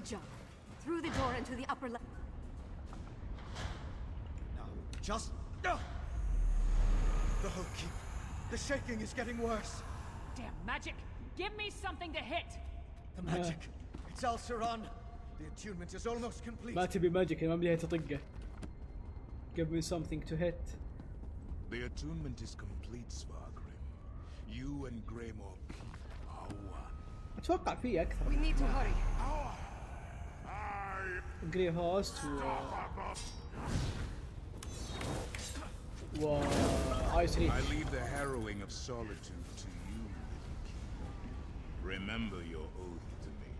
Good job. Through the door into the upper left. Now, just... The whole keep. The shaking is getting worse. Damn magic! Give me something to hit! The magic. It's Al-Saran. The attunement is almost complete. ما تبي ماجيك ما بديها تطقه. Give me something to hit. The attunement is complete, Svargrim. You and Greymoor are one. اتوقع في اكثر. We need to hurry. جري هوست و ايس ريتش. I leave the harrowing of solitude to you. Remember your oath to me.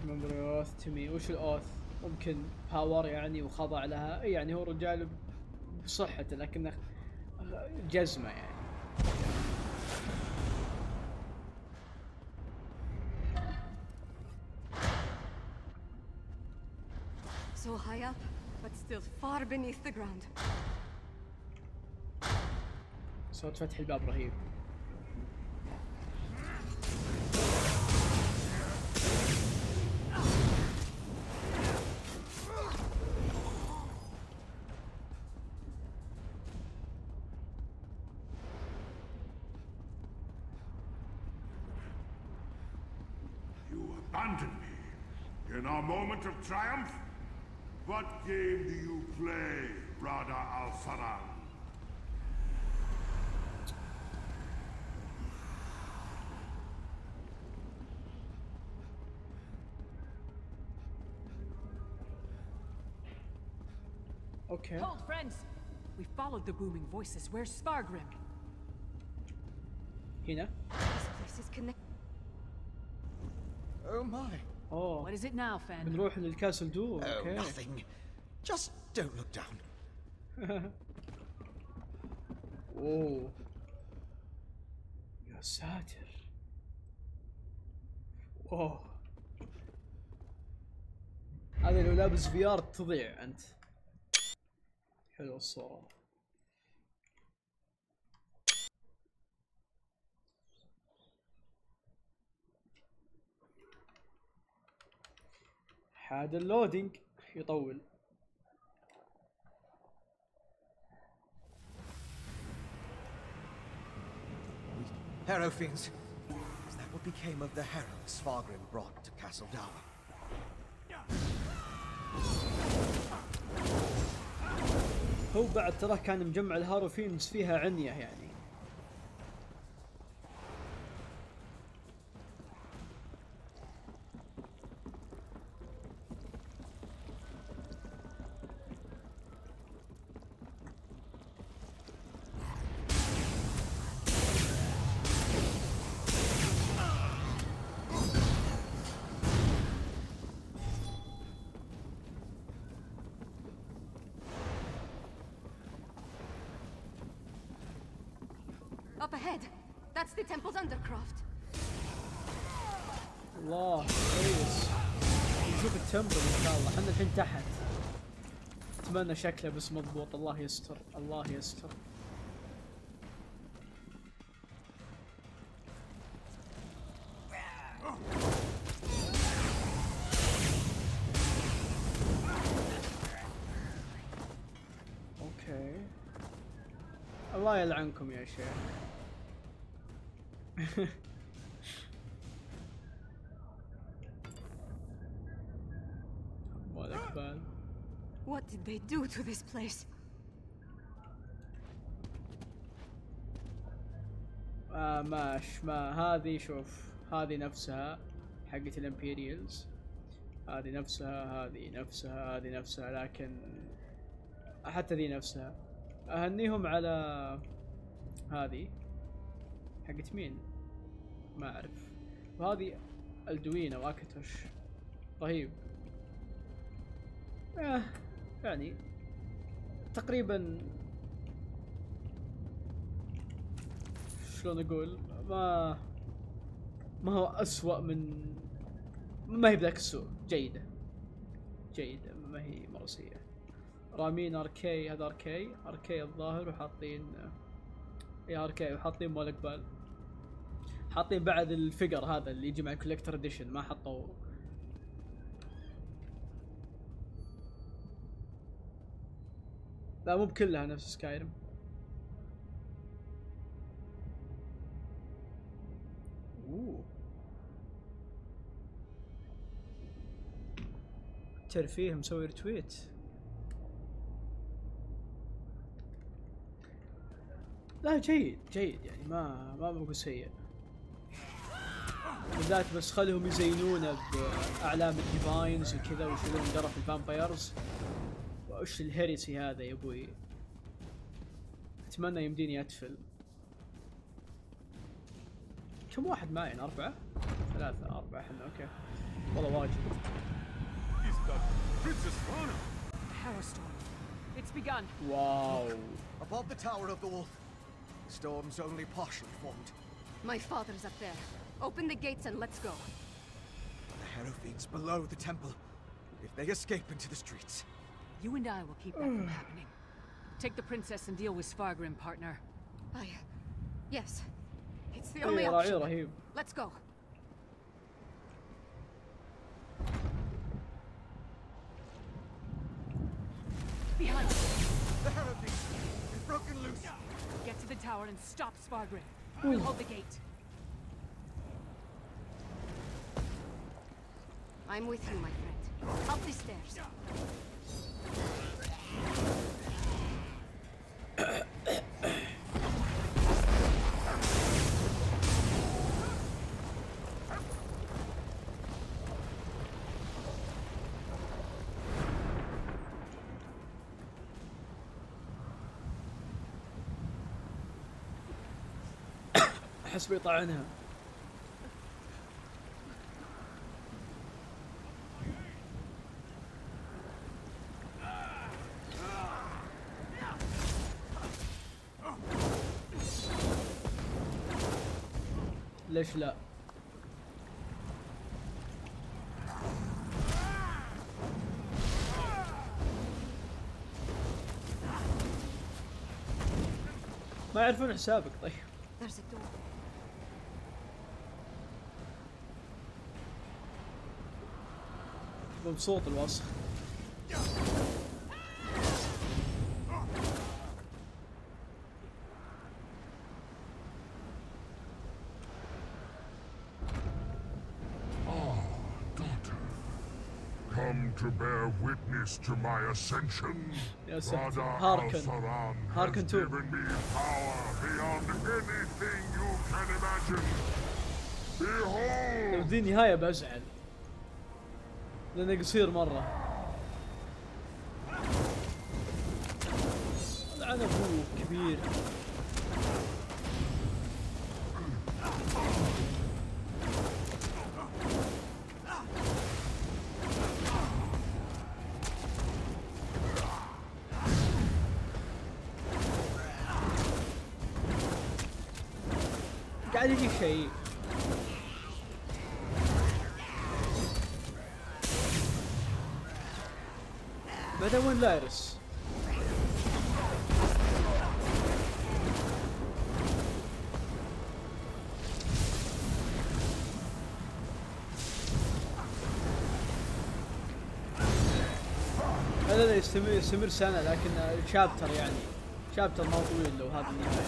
Remember your oath to me. وش الاوث؟ ممكن باور يعني وخضع لها، يعني هو رجال بصحته لكنه جزمه يعني. So high up, but still far beneath the ground. صوت فتح الباب رهيب. You abandoned me in our moment of triumph? What game do you play, brother Al-Saran? Okay. Hold, friends! We followed the booming voices. Where's Svargrim? هنا. This place is connected. Oh my. Oh. What is it now, Fan? بنروح للكاسل دو. Oh, Okay. nothing. Just don't look down. اوه. يا ساتر. اوه. هذا لو لابس في ار تضيع انت. حلو الصورة. هذا اللودينج يطول. Harrow fiends. Is that what became of the herald Svargrim brought to Castle Dower? هو بعد ترى كان مجمع الهاروفينز فيها عنية يعني. Up ahead. That's the temple's undercroft. الله كويس. نشوف التمبل ان شاء الله. احنا الحين تحت. اتمنى شكله بس مضبوط. الله يستر. الله يستر. اوكي. الله يلعنكم يا شيخ. مالك بال. What did they do to this place? ما هذه شوف. هذه نفسها حقت الامبيريالز. هذه نفسها هذه نفسها هذه نفسها لكن حتى ذي نفسها. اهنيهم على هذه حقت مين ما اعرف. وهذه الدوين او اكتوش رهيب. يعني تقريبا شلون اقول ما هو اسوأ من ما هي بذاك السوء. جيدة جيدة ما هي مرسية. رامين اركي. هذا اركي الظاهر وحاطين يا اركي وحاطين مالك بال. حاطين بعد الفيجر هذا اللي يجي مع الكوليكتر اديشن، ما حطوا. لا مو بكلها نفس سكايرم. اوه ترفيه مسوي رتويت. لا جيد جيد يعني ما بقول سيء، بالذات بس خلهم يزينونه باعلام الديفاينز وكذا ويشيلون درف الفامبايرز. وش الهيريسي هذا يا ابوي؟ اتمنى يمديني اتفل. كم واحد معي؟ 4 3 4 احنا اوكي والله واجد. واو. Above the Tower of the Wolf, the storm's only partially formed. My father's up there. Open the gates and let's go. The Hierophants below the temple. If they escape into the streets. You and I will keep that from happening. Take the princess and deal with Svargrim, partner. Yes. It's the only option. Let's go. Behind us. The Hierophants! They've broken loose! Get to the tower and stop Svargrim. We'll hold the gate. I'm with you, my friend. Up the stairs. احس بيطعنها. ليش لا؟ ما يعرفون حسابك طيب. مبسوط الوصف. Come to bear witness to my ascension. Yes, Father Harken. Al-Saran Harken has too. given me power beyond anything you can imagine. Behold! لو دي النهاية بزعل لأنه قصير مرة. لعن أبوه كبير. قاعد يجي شيء. بعدين وين لايرس؟ هذا يستمر سنة لكن شابتر يعني شابتر ما طويل لو هذا النهاية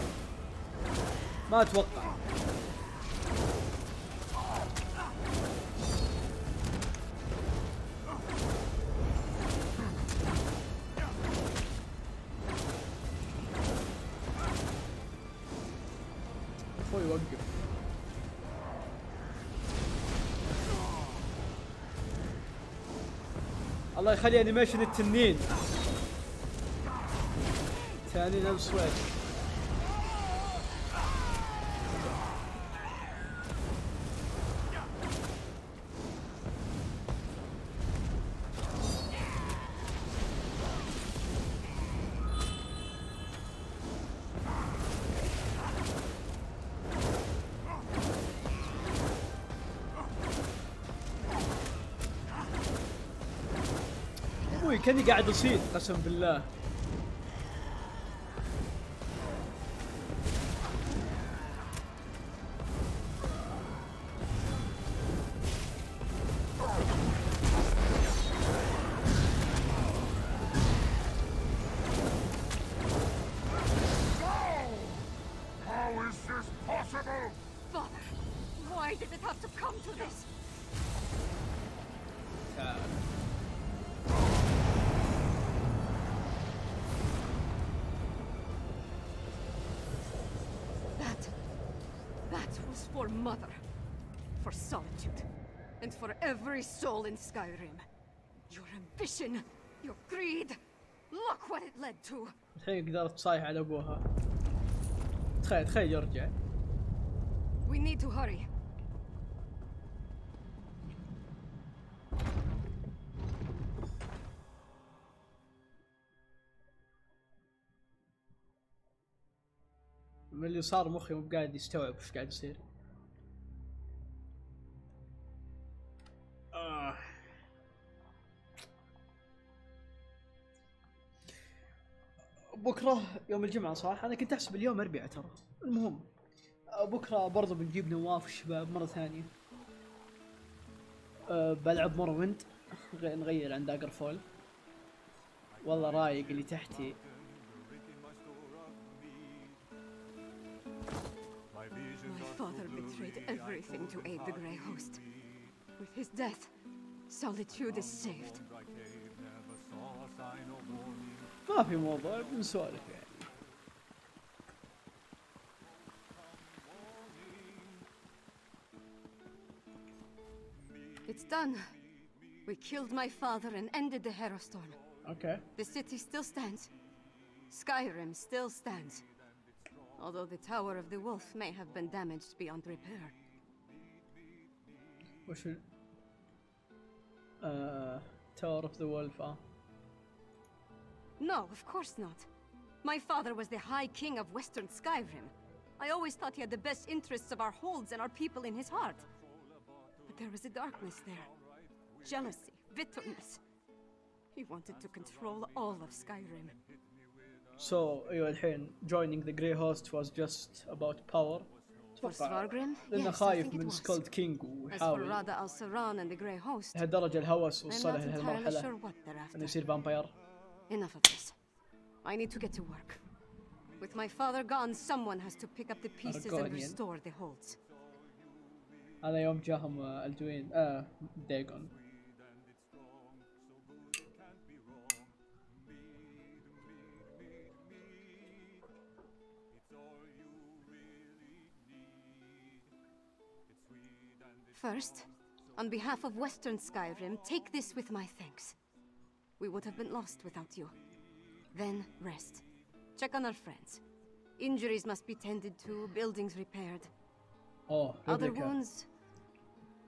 ما اتوقع. اخوي وقف. الله يخلي انيميشن التنين ثاني نفس وجه. ابوي كاني قاعد اصيد قسم بالله. for Mother, for Solitude, and for every soul in Skyrim. Your ambition, your greed, look what it led to. الحين قدرت تصايح على ابوها. تخيل يرجع. We need to hurry. من اللي صار مخي مو قاعد يستوعب وش قاعد يصير. بكره يوم الجمعة صح؟ أنا كنت أحسب اليوم أربعاء ترى. المهم بكره برضو بنجيب نواف الشباب مرة ثانية. بلعب مروند، نغير عن داجر فول. والله رايق اللي تحتي. My father betrayed everything to aid the Grey Host. With his death, Solitude is saved. ما في موضوع بنسولف يعني. It's done. We killed my father and ended the Herostorm. Okay. The city still stands. Skyrim still stands. Although the Tower of the Wolf may have been damaged beyond repair. وش Tower of the Wolf No, of course not. My father was the High King of Western Skyrim. I always thought he had the best interests of our holds and our people in his heart. But there was a darkness there. Jealousy, bitterness. He wanted to control all of Skyrim. So أيوة الحين joining the Grey Host was just about power. For Svargrim? لأنه Yes, I خايف think it من was. سكولد كينج As for ويحاول Rada al-Saran and the Grey Host, لهالدرجة الهوس I'm وصله not entirely لهالمرحلة sure what they're إنه after. يصير فامباير. Enough of this. I need to get to work. With my father gone, someone has to pick up the pieces and Argonian. restore the holds. هذا يوم جاهم الدوين دايغون. First, on behalf of Western Skyrim, take this with my thanks. We would have been lost without you. Then, rest. Check on our friends. Injuries must be tended to, buildings repaired. Oh, Other Rebecca. wounds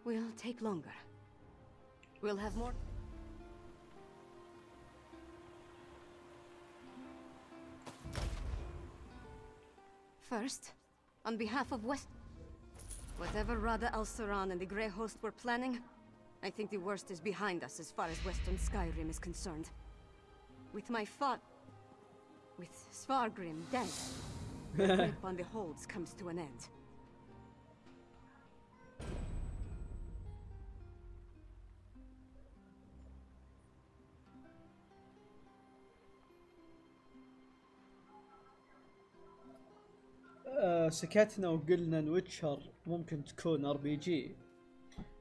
will take longer. We'll have more... First, on behalf of whatever Rada al-Saran and the Grey Host were planning, I think the worst is behind us as far as Western Skyrim is concerned. With my with Svargrim dead, the grip on the holds comes to an end. سكتنا وقلنا ان ويتشر ممكن تكون ار بي جي،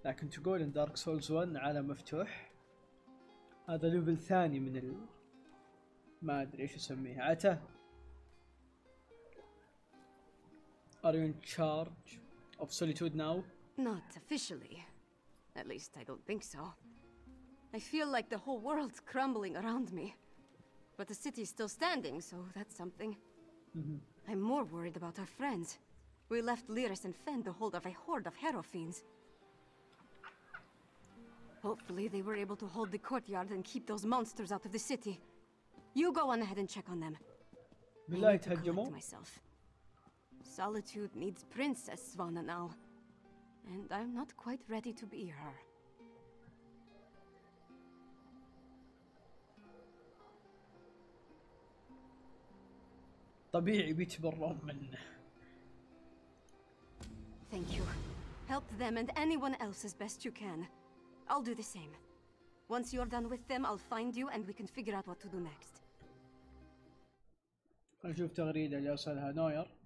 لكن تقول ان دارك سولز 1 عالم مفتوح. هذا ليفل ثاني من ما ادري ايش اسميه، عته. Are you in charge of Solitude now? Not officially. At least I don't think so. I feel like the whole world's crumbling around me. But the city's still standing, so that's something. I'm more worried about our friends. We left Lyris and Fen to hold of a horde of Hero fiends. Hopefully they were able to hold the courtyard and keep those monsters out of the city. You go on ahead and check on them. I بالله need to يتهجموا. collect myself. Solitude needs Princess Svanna now. And I'm not quite ready to be her. طبيعي بيتبرون منه. Thank you. Help them and anyone else as best you can. I'll do the same. Once you're done with them, I'll find you and we can figure out what to do next. نشوف تغريدة اللي أرسلها نوير.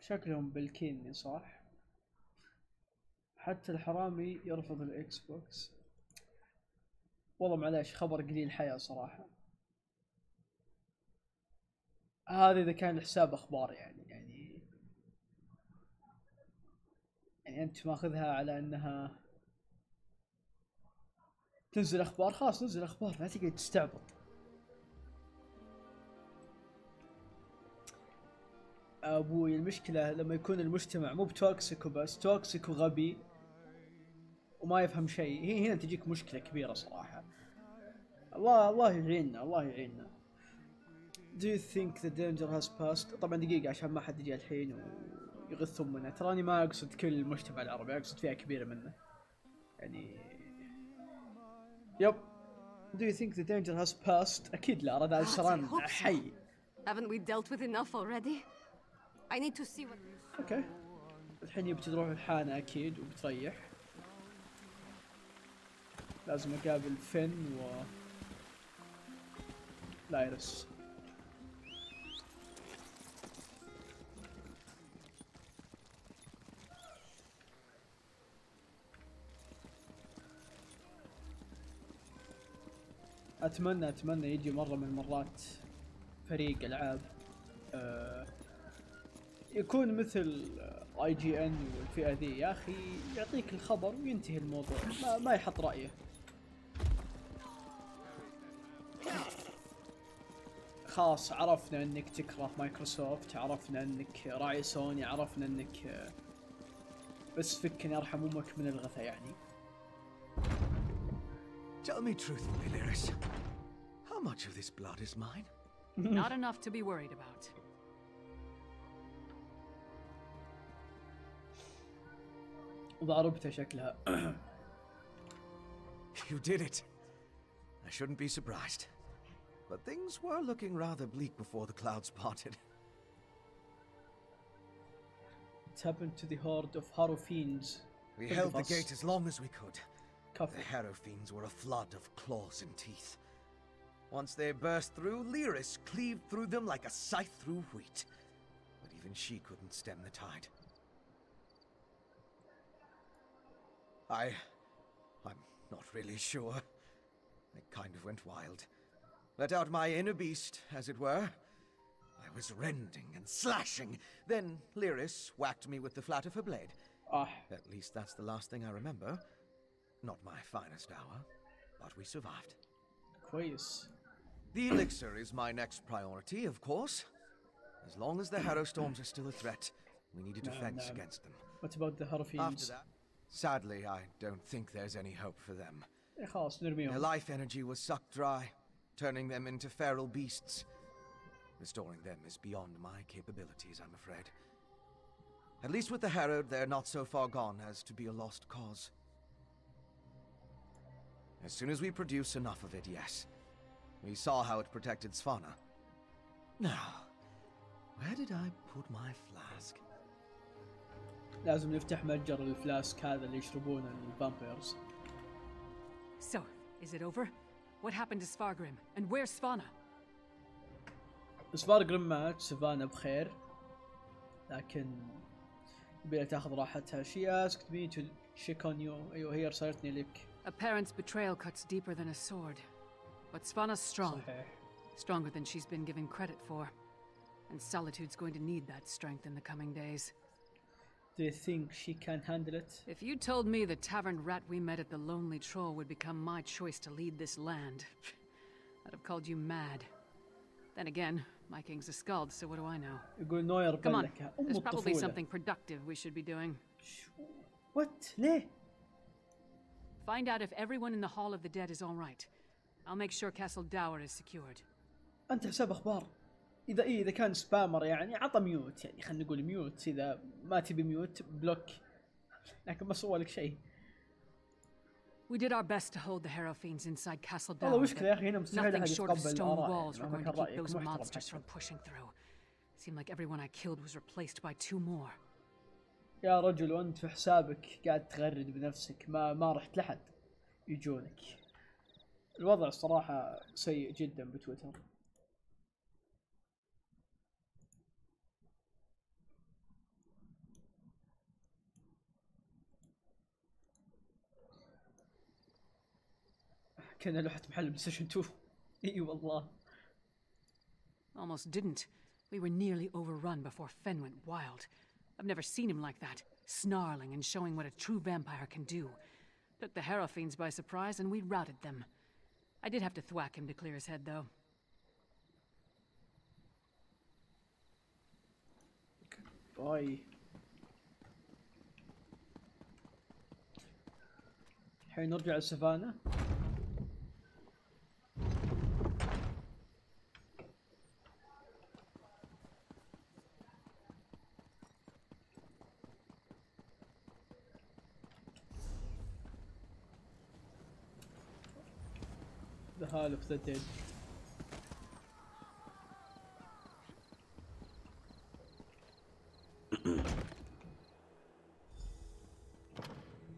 شكلهم بالكيني صح؟ حتى الحرامي يرفض الاكس بوكس. والله معليش خبر قليل حياة صراحة. هذا اذا كان حساب اخبار يعني انت ماخذها على انها تنزل اخبار. خلاص نزل اخبار، لا تقعد تستعبط. ابوي المشكله لما يكون المجتمع مو بتوكسيك وبس، توكسيك وغبي وما يفهم شيء، هنا تجيك مشكله كبيره صراحه. الله يعيننا، الله يعيننا. Do you think the danger has passed؟ طبعا دقيقه عشان ما حد يجي الحين ويغث امنا، تراني ما اقصد كل المجتمع العربي، اقصد فئه كبيره منه يعني. يب. Do you think the danger has passed؟ اكيد لا، رد السران حي. Haven't we dealt with enough already? I need to see what. اوكي. الحين يبي تروح الحانة اكيد وبتريح. لازم اقابل فين و لايرس. اتمنى يجي مرة من المرات فريق العاب يكون مثل IGN والفئة ذي، يا اخي يعطيك الخبر وينتهي الموضوع، ما يحط رأيه. خلاص عرفنا انك تكره مايكروسوفت، عرفنا انك راعي سوني، عرفنا انك بس فكني ارحم امك من الغثى يعني. Tell me truthfully, Lyris, how much of this blood is mine? Not enough to be worried about. ضاربته شكلها. You did it. I shouldn't be surprised. But things were looking rather bleak before the clouds parted. What happened to the horde of Harrow Fiends? We held the gate as long as we could. Coffee. The Harrow Fiends were a flood of claws and teeth. Once they burst through, Lyris cleaved through them like a scythe through wheat. But even she couldn't stem the tide. I'm not really sure. I kind of went wild. Let out my inner beast, as it were. I was rending and slashing. Then Lyris whacked me with the flat of her blade. At least that's the last thing I remember. Not my finest hour, but we survived. كويس. The elixir is my next priority, of course. As long as the Harrow Storms are still a threat, we need a defense against them. What about the Harrow Fiends? After that, sadly, I don't think there's any hope for them. خلاص نرميهم. Their life energy was sucked dry, turning them into feral beasts. Restoring them is beyond my capabilities, I'm afraid. At least with the Harrowed, they're not so far gone as to be a lost cause. As soon as we produce enough of it, yes. We saw how it protected Svanna. Now, where did I put my flask? لازم نفتح متجر الفلاسك هذا اللي يشربونه الفامبيرز. So, is it over? What happened to Svargrim? And where's Svanna? سفارغريم مات، سفانا بخير، لكن يبيها تاخذ راحتها. She asked me to check on you. أيوه هي أرسلتني لك. A parent's betrayal cuts deeper than a sword. But Svanna's strong. صحيح. Stronger than she's been given credit for. And Solitude's going to need that strength in the coming days. Do you think she can handle it? If you told me the tavern rat we met at the Lonely Troll would become my choice to lead this land, I'd have called you mad. Then again, my king's a skald, so what do I know? يقول نوير Come on, بلك there's probably الطفولة. something productive we should be doing. What? ليه؟ Find out if everyone in the Hall of the Dead is all right. I'll make sure Castle Dower is secured. أنت حساب أخبار. إذا كان سبامر يعني عطى ميوت، يعني خلينا نقول ميوت. إذا ما تبي ميوت بلوك. لكن ما سوى لك شيء. We did our best to hold the Harrow Fiends inside Castle Dower. والله مشكلة يا أخي هنا مستحيل Nothing أحد short of يتقبل stone الآراء. walls were مهما going كان to keep رأيك those محترم monsters from حتى. pushing through. Seemed like everyone I killed was replaced by 2 more. يا رجل وأنت في حسابك قاعد تغرد بنفسك، ما رحت لحد يجونك. الوضع الصراحة سيء جدا بتويتر. كان لوحة محل بلايستيشن 2. اي والله. Almost didn't. We were nearly overrun before Fen went wild. I've never seen him like that, snarling and showing what a true vampire can do. Took the Hierophants by surprise and we routed them. I did have to thwack him to clear his head, though. باي. الحين نرجع السفانة. The Hall of the Dead.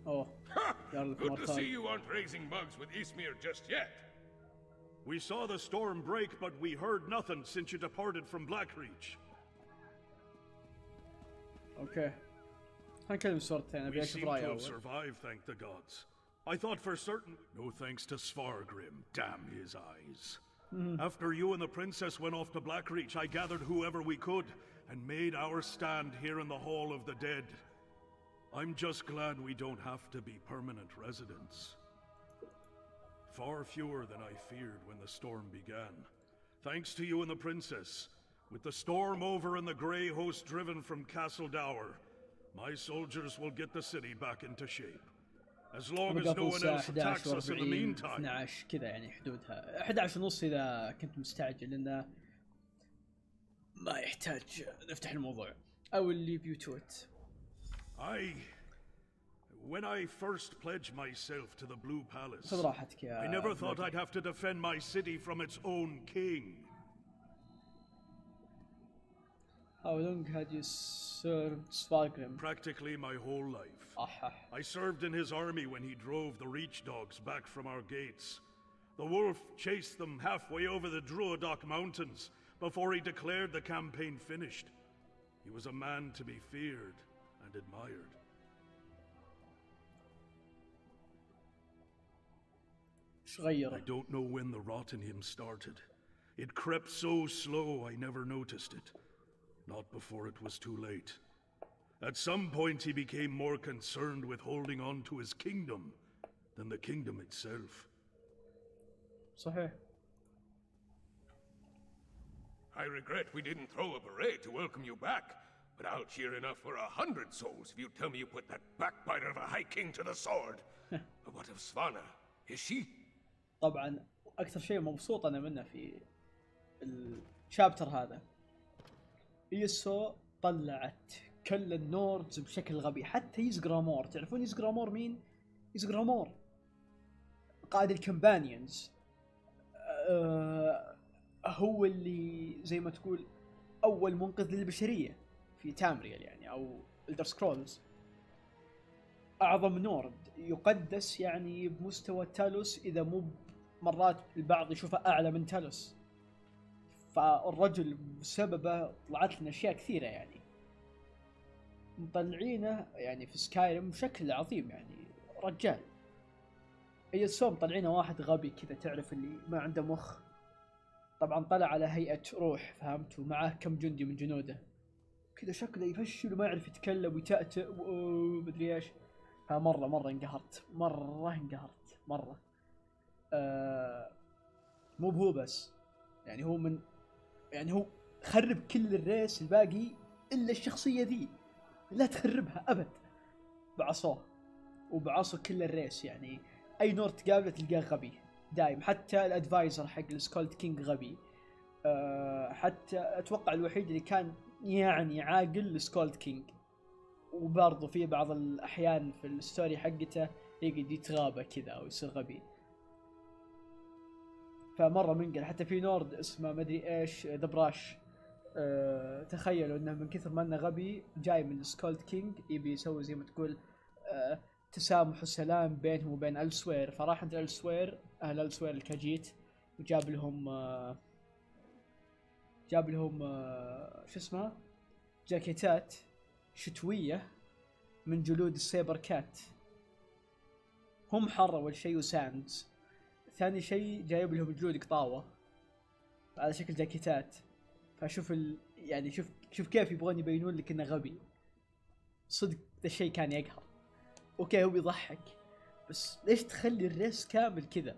Oh, Good to see you aren't raising bugs with Ismir just yet. We saw the storm break, but we heard nothing since you departed from Blackreach. Okay. هنكلم صورتين ابي We اشوف seem to رايه have اول. survived, thank the gods. I thought for certain. No thanks to Svargrim, damn his eyes. After you and the princess went off to Blackreach, I gathered whoever we could and made our stand here in the Hall of the Dead. I'm just glad we don't have to be permanent residents. Far fewer than I feared when the storm began. Thanks to you and the princess. With the storm over and the Grey host driven from Castle Dower, my soldiers will get the city back into shape. As long as no one else attacks us in the meantime. 12 كذا يعني حدودها 11 ونص اذا كنت مستعجل لانه ما يحتاج نفتح الموضوع. I will leave you to it. When I first pledged myself to the Blue Palace, خذ راحتك يا I never thought I'd have to defend my city from its own king. How long had you served Svargrim? Practically my whole life. I served in his army when he drove the Reach Dogs back from our gates. The wolf chased them halfway over the Druadoc Mountains before he declared the campaign finished. He was a man to be feared and admired. I don't know when the rot in him started. It crept so slow I never noticed it. Not before it was too late. At some point he became more concerned with holding on to his kingdom than the kingdom itself. صحيح. I regret we didn't throw a beret to welcome you back, but I'll cheer enough for 100 souls if you tell me you put that backbiter of a High King to the sword. But what of Svanna? Is she? طبعا اكثر شيء مبسوط انا منه في الشابتر هذا ESO طلعت كل النوردز بشكل غبي، حتى يزغرامور. تعرفون يزغرامور مين؟ يزغرامور قائد الكمبانيونز. هو اللي زي ما تقول اول منقذ للبشريه في تامريال يعني او الدر سكرولز. اعظم نورد يقدس يعني بمستوى تالوس، اذا مو مرات البعض يشوفه اعلى من تالوس. فالرجل بسببه طلعت لنا اشياء كثيره يعني مطلعينه يعني في سكايرم بشكل عظيم يعني رجال. ESO مطلعينه واحد غبي كذا، تعرف اللي ما عنده مخ. طبعا طلع على هيئه روح، فهمت، ومعاه كم جندي من جنوده كذا، شكله يفشل وما يعرف يتكلم ويتأتأ ومدري ايش. فمره انقهرت، مره. مو هو بس يعني هو من يعني هو خرب كل الريس الباقي الا الشخصيه ذي، لا تخربها ابد. بعصوه وبعصوا كل الريس يعني. اي نور تقابله تلقاه غبي دايم، حتى الادفايزر حق السكولد كينج غبي. حتى اتوقع الوحيد اللي كان يعني عاقل السكولد كينج، وبرضه في بعض الاحيان في الستوري حقته يقعد يتغابى كذا او يصير غبي. فمره منقل. حتى في نورد اسمه مدري ايش ذا براش، تخيلوا انه من كثر ما انه غبي جاي من سكولد كينج يبي يسوي زي ما تقول تسامح وسلام بينهم وبين السوير. فراح عند السوير، اهل السوير الكاجيت، وجاب لهم شو اسمها جاكيتات شتويه من جلود السيبر كات. هم حر اول شيء وساندز، ثاني شيء جايب لهم جلود قطاوه على شكل جاكيتات. فشوف يعني شوف كيف يبغون يبينون لك انه غبي. صدق ذا الشيء كان يقهر. اوكي هو بيضحك بس ليش تخلي الريس كامل كذا؟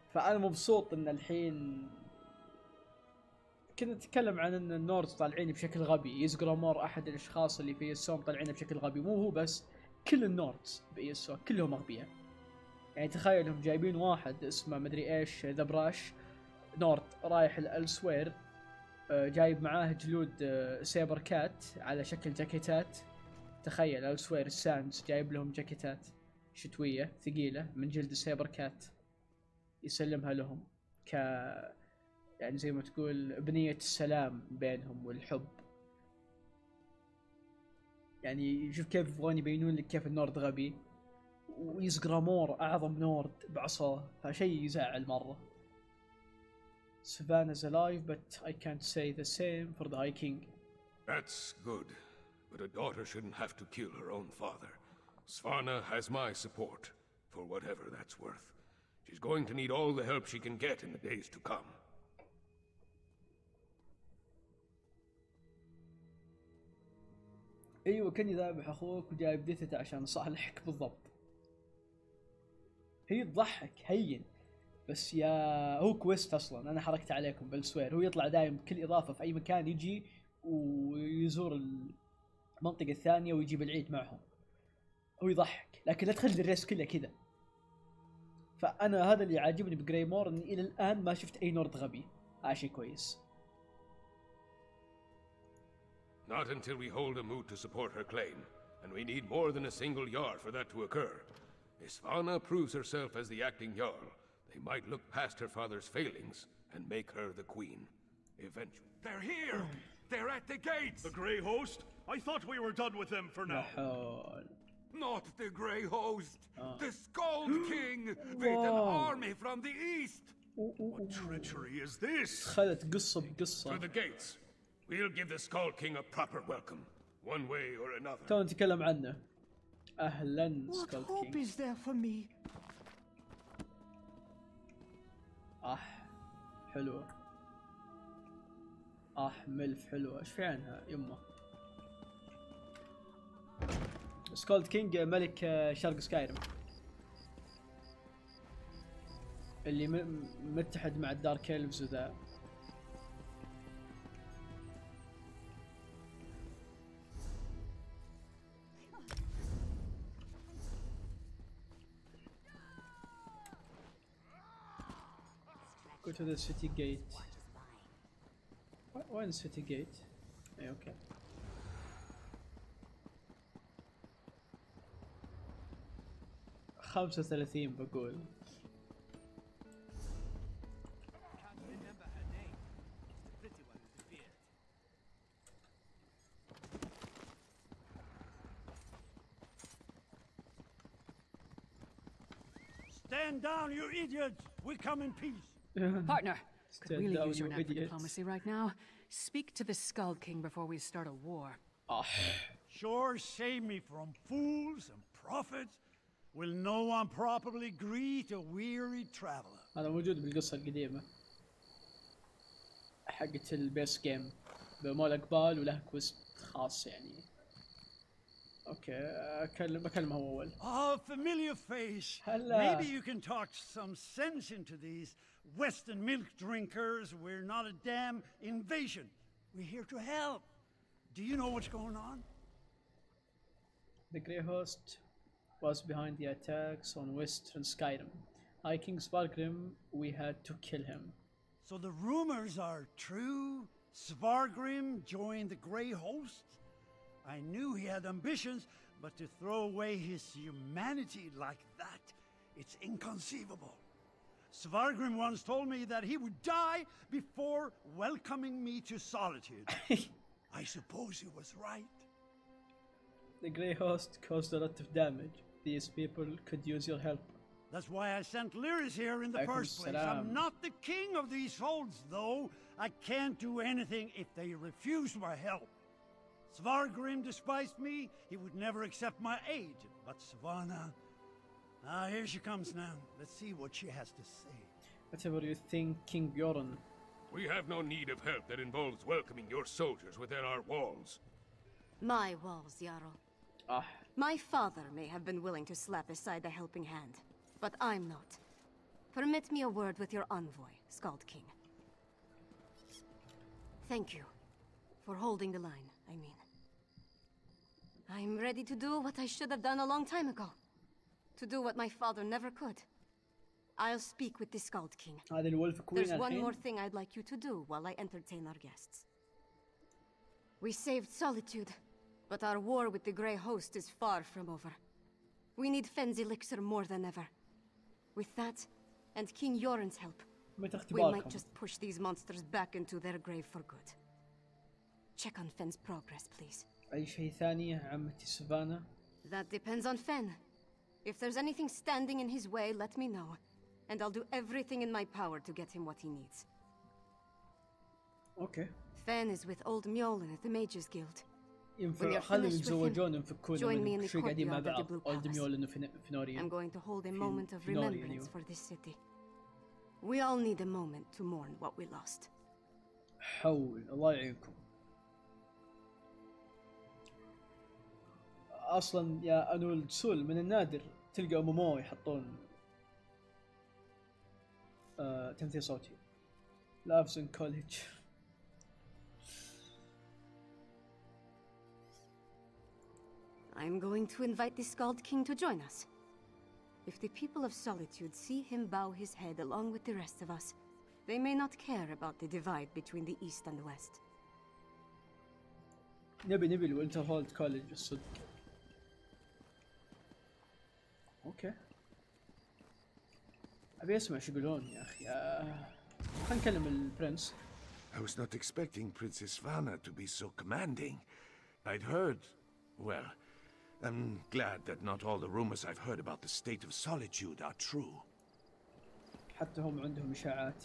فانا مبسوط ان الحين كنا نتكلم عن ان النوردز طالعين بشكل غبي. جريمور احد الاشخاص اللي في ESO طالعين بشكل غبي. مو هو بس، كل النوردز ب ESO كلهم اغبياء. يعني تخيل هم جايبين واحد اسمه مدري ايش ذا براش نورد رايح الألسوير، جايب معاه جلود سيبر كات على شكل جاكيتات. تخيل ألسوير الساندز جايب لهم جاكيتات شتوية ثقيلة من جلد السيبر كات يسلمها لهم يعني زي ما تقول بنية السلام بينهم والحب. يعني شوف كيف يبغون يبينون لك كيف النورد غبي، ويزقرامور أعظم نورد بعصاه، فشيء يزعل مرة. Savannah's alive, but I can't say the same for the High King. That's good, but a daughter shouldn't have to kill her own father. Svanna has my support, for whatever that's worth. She's going to need all the help she can get in the days to come. ايوه كني ذابح اخوك وجايب ديتته عشان صالحك بالضبط. هي تضحك هين بس يا هو كويست اصلا. انا حركت عليكم بالسوير. هو يطلع دايم كل اضافه في اي مكان يجي ويزور المنطقه الثانيه ويجيب العيد معهم. هو يضحك لكن لا تخلي الريس كله كذا. فانا هذا اللي عاجبني بجريمور، اني الى الان ما شفت اي نورد غبي. شيء كويس. Not until we hold a moot to support her claim, and we need more than a single Jarl for that to occur. If Svanna proves herself as the acting Jarl, they might look past her father's failings and make her the queen. Eventually. They're here! They're at the gates! The Grey Host? I thought we were done with them for now. Not the Grey Host! The Skald King! With an army from the east! What treachery is this? خلت قصة بقصة. To the gates. We'll give the Skald King a proper welcome, one way or another. تو نتكلم عنه. أهلا سكالد What hope كينج. is there for me? حلوة. ملف حلوة. ايش في عنها يمه؟ سكالد كينج ملك شرق سكايرم اللي متحد مع الدارك إلفز وذا. Go to the city gate. Why in the city gate? Yeah, okay. خمسة 35 بقول. Stand down, you idiots! We come in peace. Partner, could Stand really down, use your you knack for idiots. diplomacy right now. Speak to the Skald King before we start a war. Sure, save me from fools and prophets. Will no one properly greet a weary traveler? هذا موجود بالقصة القديمة حقت البيس جيم بمول اقبال وله كويست خاص يعني. اوكي اكلمه هو اول. Oh, familiar face. Hello. Maybe you can talk some sense into these Western milk drinkers. We're not a damn invasion. We're here to help. Do you know what's going on? The Grey Host was behind the attacks on Western Skyrim. High King Svargrim, we had to kill him. So the rumors are true? Svargrim joined the Grey Host? I knew he had ambitions, but to throw away his humanity like that, it's inconceivable. Svargrim once told me that he would die before welcoming me to solitude. I suppose he was right. The Grey Host caused a lot of damage. These people could use your help. That's why I sent Lyris here in the first place. I'm not the king of these holds, though. I can't do anything if they refuse my help. Svargrim despised me. He would never accept my aid. But Svanna... here she comes now. Let's see what she has to say. Whatever you think, King Bjorn. We have no need of help that involves welcoming your soldiers within our walls. My walls, Jarl. Ah. My father may have been willing to slap aside a helping hand, but I'm not. Permit me a word with your envoy, Skald King. Thank you for holding the line, I mean. I'm ready to do what I should have done a long time ago. To do what my father never could. I'll speak with the Skald King. There's one more thing I'd like you to do while I entertain our guests. We saved Solitude, but our war with the Grey Host is far from over. We need Fenn's elixir more than ever. With that, and King Yoren's help, we might just push these monsters back into their grave for good. Check on Fenn's progress, please. أي شيء ثاني يا عمتي سفانا؟ That depends on Fenn. If there's anything standing in his way, let me know. And I'll do everything in my power to get him what he needs. Okay. Fenn is with old Mjolnir at the Mages Guild. ينفع خلوا يتزوجون ينفكون من شوي قاعدين مع بعض. old Mjolnir وفنوريان. I'm going to hold a moment of remembrance for this city. We all need a moment to mourn what we lost. حول الله يعينكم. اصلا يا انول سول من النادر تلقى مومو يحطون تمثيل صوتي لافز ان كوليدج. I'm going to invite the Skald King to join us. If the people of Solitude see him bow his head along with the rest of us, they may not care about the divide between the East and the West. نبي الوينترهولد كوليدج الصدق. اوكي. ابي اسمع شو يقولون يا اخي. خلينا نكلم البرنس. I was not expecting Princess Svanna to be so commanding. I'd heard, well, I'm glad that not all the rumors I've heard about the state of Solitude are true. حتى هم عندهم اشاعات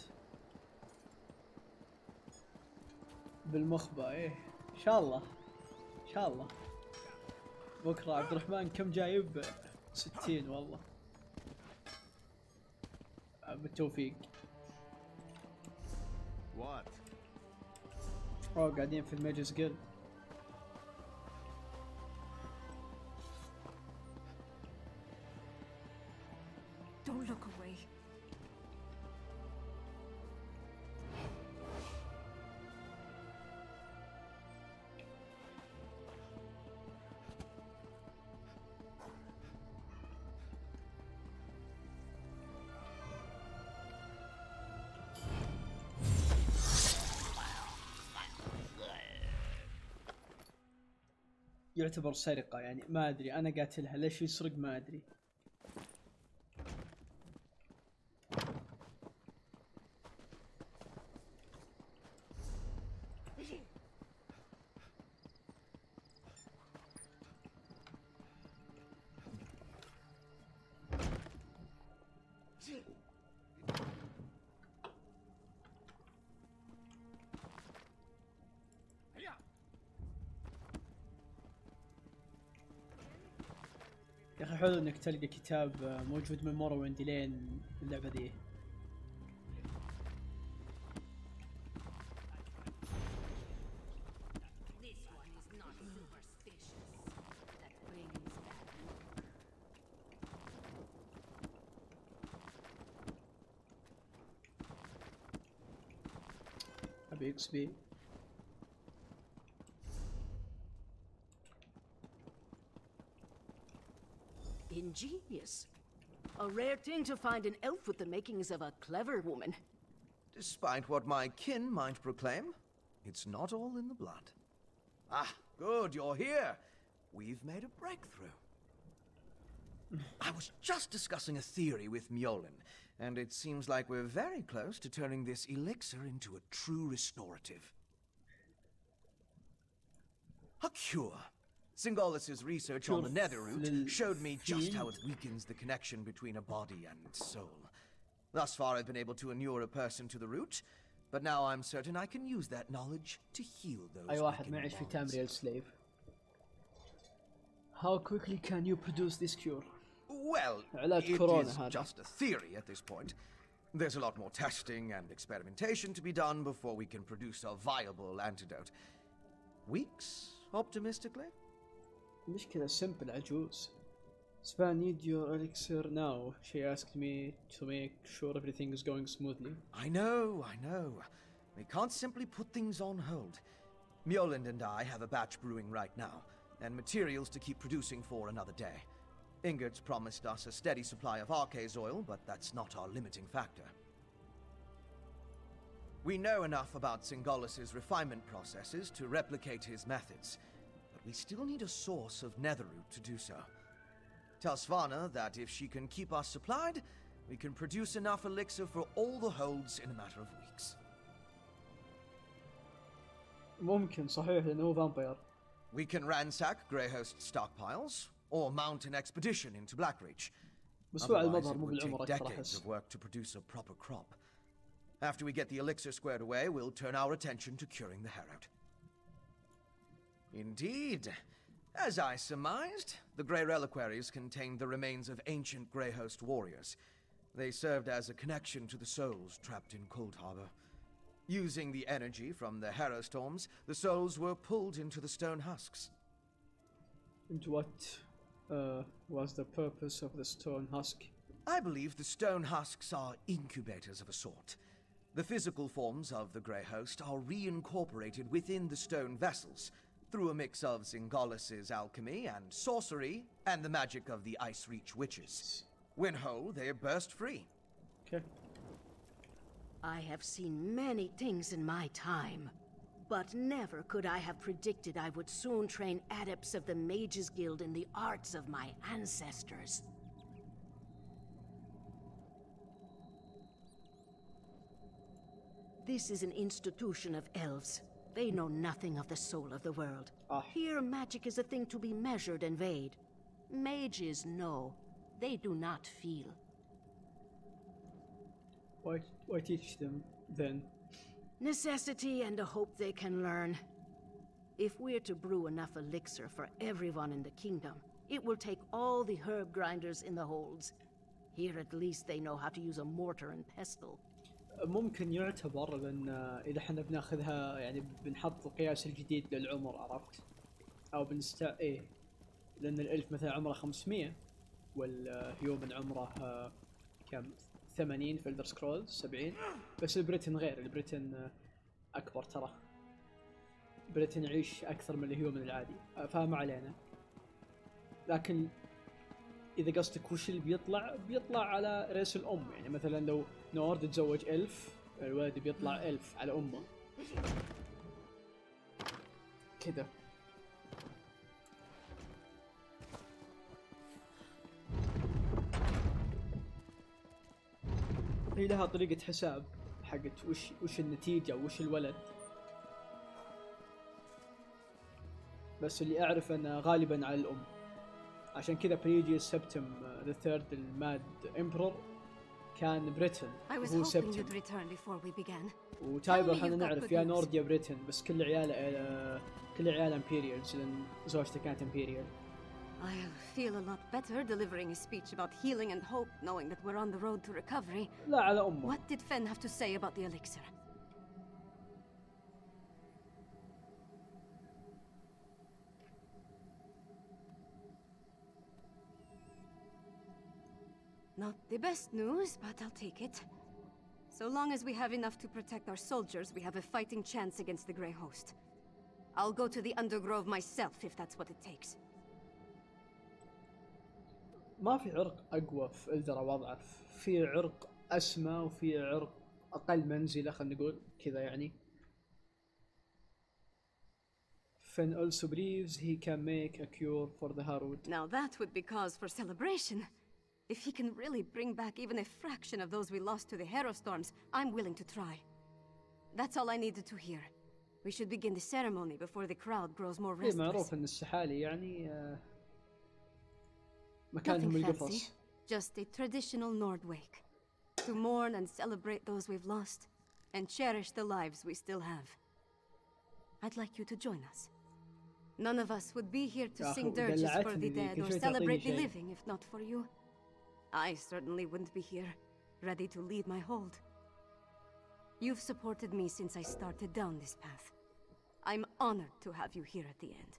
بالمخبأ. ايه ان شاء الله ان شاء الله. بكره عبد الرحمن كم جايب؟ 60 والله. بالتوفيق. What? قاعدين في الميجز جيلد. Don't look away. يعتبر سرقة يعني ما أدري أنا قاتلها ليش يسرق ما أدري. يا أخي حلو إنك تلقى كتاب موجود من مورويند لين اللعبة ذي. أبي إكس بي. Ingenious. A rare thing to find an elf with the makings of a clever woman. Despite what my kin might proclaim, it's not all in the blood. Ah, good, you're here. We've made a breakthrough. I was just discussing a theory with Mjolnir, and it seems like we're very close to turning this elixir into a true restorative. A cure. Singolis's research on the Netherroot showed me just how it weakens the connection between a body and soul. Thus far I've been able to inure a person to the root, but now I'm certain I can use that knowledge to heal those أي واحد ما يعيش في Tamriel slave. How quickly can you produce this cure? Well, علاج it كورونا is هذا. just a theory at this point. There's a lot more testing and experimentation to be done before we can produce a viable antidote. Weeks, optimistically? مشكلة simple عجوز. Sven, need your elixir now. She asked me to make sure everything is going smoothly. I know. We can't simply put things on hold. Mjolnir and I have a batch brewing right now, and materials to keep producing for another day. Ingrid's promised us a steady supply of Arcase oil, but that's not our limiting factor. We know enough about Singolus's refinement processes to replicate his methods, but we still need a source of netherroot to do so. Tell Svanna that if she can keep us supplied, we can produce enough elixir for all the holds in a matter of weeks. ممكن صحيح لأنه هو vampire. We can ransack Greyhost stockpiles, or mount an expedition into Blackreach. بس هو على Otherwise, المظهر it مو would بالعمر take أكثر decades أحس. of work to produce a proper crop. After we get the elixir squared away, we'll turn our attention to curing the Herald. Indeed. As I surmised, the Grey Reliquaries contained the remains of ancient Greyhost warriors. They served as a connection to the souls trapped in Cold Harbor. Using the energy from the Harrow Storms, the souls were pulled into the stone husks. And what was the purpose of the stone husk? I believe the stone husks are incubators of a sort. The physical forms of the Grey Host are reincorporated within the stone vessels, through a mix of Singolus's alchemy and sorcery, and the magic of the Ice Reach witches. When whole, they burst free. Okay. I have seen many things in my time, but never could I have predicted I would soon train adepts of the Mages Guild in the arts of my ancestors. This is an institution of elves. They know nothing of the soul of the world. Here, magic is a thing to be measured and weighed. Mages know. They do not feel. Why teach them then? Necessity and a hope they can learn. If we're to brew enough elixir for everyone in the kingdom, it will take all the herb grinders in the holds. Here at least they know how to use a mortar and pestle. ممكن يعتبر لأن إذا احنا بناخذها يعني بنحط القياس الجديد للعمر، عرفت؟ أو إيه، لأن الألف مثلا عمره 500 والهيومن عمره كم 80 في الدر سكرولز 70. بس البريتن غير، البريتن أكبر ترى. بريتن يعيش أكثر من الهيومن العادي، فما علينا. لكن إذا قصدك وش اللي بيطلع على رأس الأم، يعني مثلا لو نورد تزوج 1000 الولد بيطلع 1000 على أمه كذا. هي لها طريقة حساب حقت وش النتيجة وش الولد، بس اللي أعرف أنه غالبا على الأم. عشان كذا بريجيوس سبتم ذا ثيرد الماد امبرور كان بريتن وهو سبتم، وتايبر احنا نعرف يا نورد يا بريتن، بس كل عياله امبيريالز لان زوجته كانت امبيريال. I feel a lot better delivering a speech about healing and hope, knowing that we're on the road to recovery. لا على أمه. What did Fen have to say about the elixir? Not the best news, but I'll take it. So long as we have enough to protect our soldiers, we have a fighting chance against the Grey Host. I'll go to the Undergrove myself if that's what it takes. ما في عرق أقوى في إلدرا وضعه، في عرق أسمى وفي عرق أقل منزلة خلينا نقول كذا يعني. Fen also believes he can make a cure for the Harwood. Now that would be cause for celebration. If he can really bring back even a fraction of those we lost to the Harrow Storms, I'm willing to try. That's all I needed to hear. We should begin the ceremony before the crowd grows more restless. معروف إن السحالي يعني مكانهم القفص. Just a traditional Nord wake. To mourn and celebrate those we've lost, and cherish the lives we still have. I'd like you to join us. None of us would be here to sing dirges for the dead or celebrate the living if not for you. I certainly wouldn't be here, ready to lead my hold. You've supported me since I started down this path. I'm honored to have you here at the end.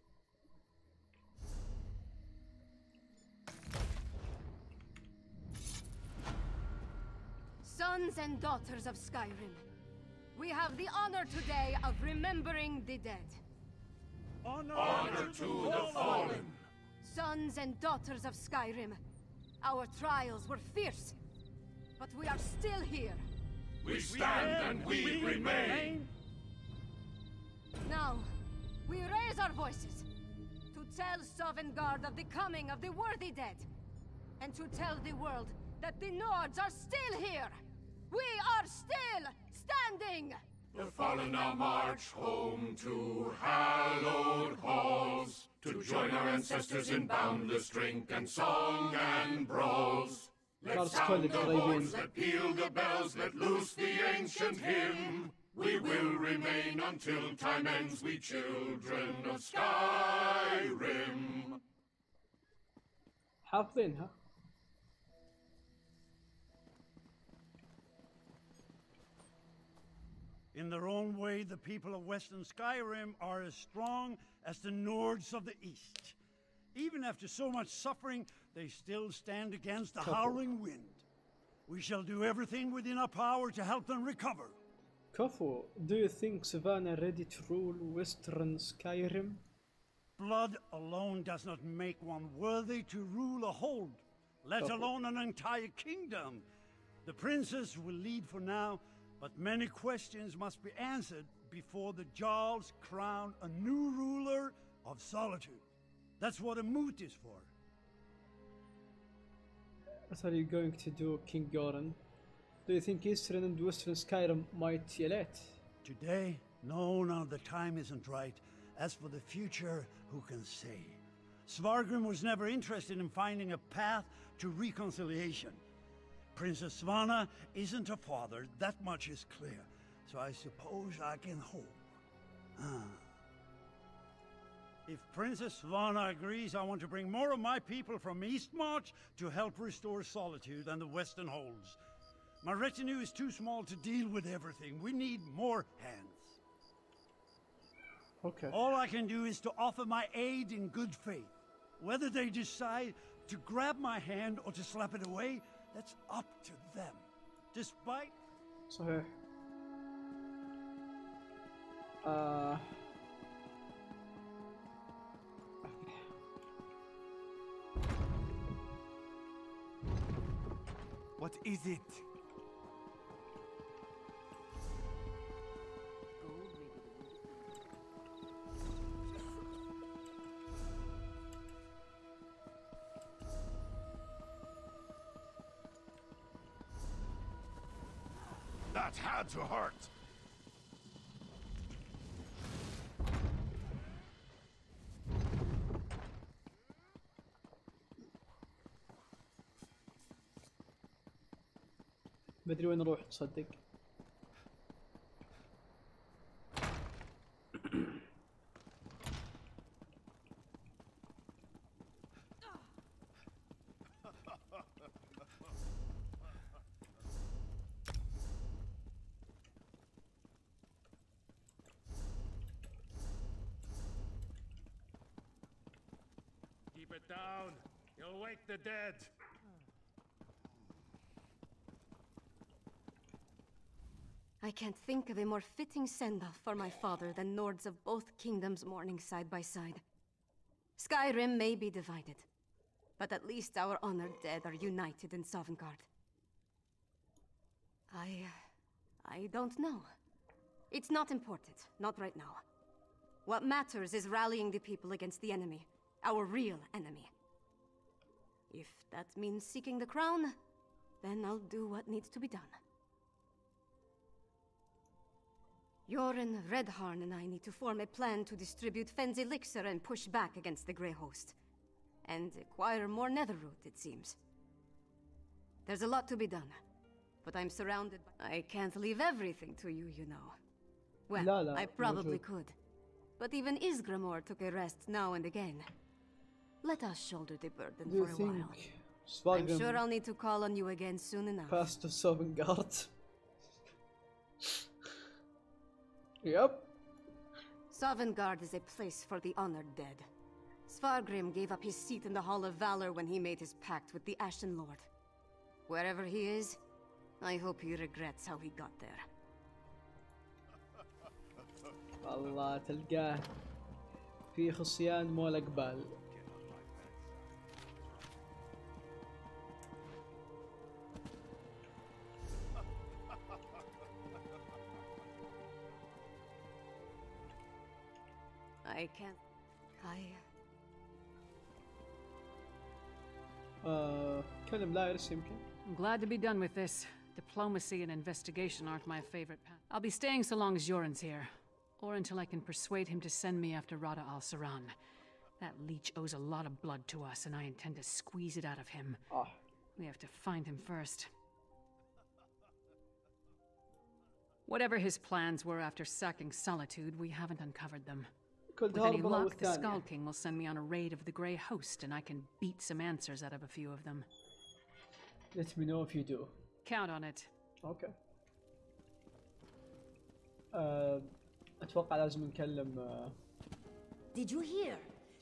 Sons and daughters of Skyrim, we have the honor today of remembering the dead. Honor to the fallen! Sons and daughters of Skyrim, our trials were fierce, but we are still here. We stand and we remain! Now, we raise our voices to tell Sovngarde of the coming of the worthy dead, and to tell the world that the Nords are still here! We are still standing! The fallen now march home to hallowed halls, to join our ancestors in boundless drink and song and brawls. Let's sound the horns, let peal the bells, let loose the ancient hymn. We will remain until time ends, we children of Skyrim. حافظينها. In their own way, the people of Western Skyrim are as strong as the Nords of the East. Even after so much suffering, they still stand against the howling wind. We shall do everything within our power to help them recover. Kofu, do you think Savannah ready to rule Western Skyrim? Blood alone does not make one worthy to rule a hold, let alone an entire kingdom. The princess will lead for now, but many questions must be answered before the Jarls crown a new ruler of Solitude. That's what a moot is for. What are you going to do, King Goran? Do you think Eastern and Western Skyrim might elect? Today? No, the time isn't right. As for the future, who can say? Svargrim was never interested in finding a path to reconciliation. Princess Svanna isn't a father, that much is clear. So I suppose I can hope. If Princess Svanna agrees, I want to bring more of my people from Eastmarch to help restore Solitude and the Western Holds. My retinue is too small to deal with everything. We need more hands. Okay. All I can do is to offer my aid in good faith. Whether they decide to grab my hand or to slap it away, that's up to them. Despite... صحيح. What is it? That had to hurt! مدري وين اروح تصدق. Keep it down. You'll wake the dead. I can't think of a more fitting send-off for my father than Nords of both kingdoms mourning side by side. Skyrim may be divided, but at least our honored dead are united in Sovngarde. I don't know. It's not important, not right now. What matters is rallying the people against the enemy, our real enemy. If that means seeking the crown, then I'll do what needs to be done. Yoren, Redharn, and I need to form a plan to distribute Fenn's elixir and push back against the Grey Host. And acquire more Netherroot, it seems. There's a lot to be done, but I'm surrounded by... I can't leave everything to you, you know. Well, I probably could. But even Greymoor took a rest now and again. Let us shoulder the burden for a while. I'm sure I'll need to call on you again soon enough. Past of Sovngarde. Yep. Sovngarde is a place for the honored dead. Svargrim gave up his seat in the Hall of Valor when he made his pact with the Ashen Lord. Wherever he is, I hope he regrets how he got there. الله تلقاه في خصيان مول أقبال. I can't... كلم لايرس يمكن. I'm glad to be done with this. Diplomacy and investigation aren't my favorite path. I'll be staying so long as Yoren's here. Or until I can persuade him to send me after Rada al-Saran. That leech owes a lot of blood to us, and I intend to squeeze it out of him. We have to find him first. Whatever his plans were after sacking Solitude, we haven't uncovered them. With any luck, the Skull King will send me on a raid of the Grey Host, and I can beat some answers out of a few of them. Let me know if you do. Count on it. Okay. أتوقع لازم نكلم. Did you hear?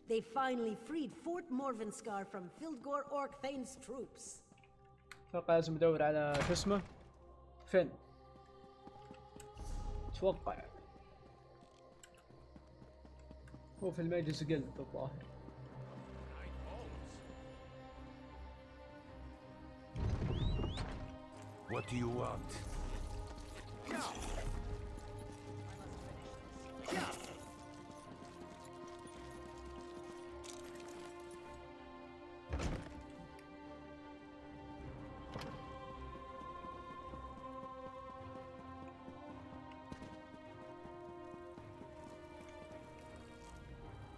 They finally freed Fort Morvenskar from Fildgor Orkthane's troops. أتوقع لازم أدور على شو اسمه. فين؟ أتوقع هو في الميجز قلب الظاهر. What do you want?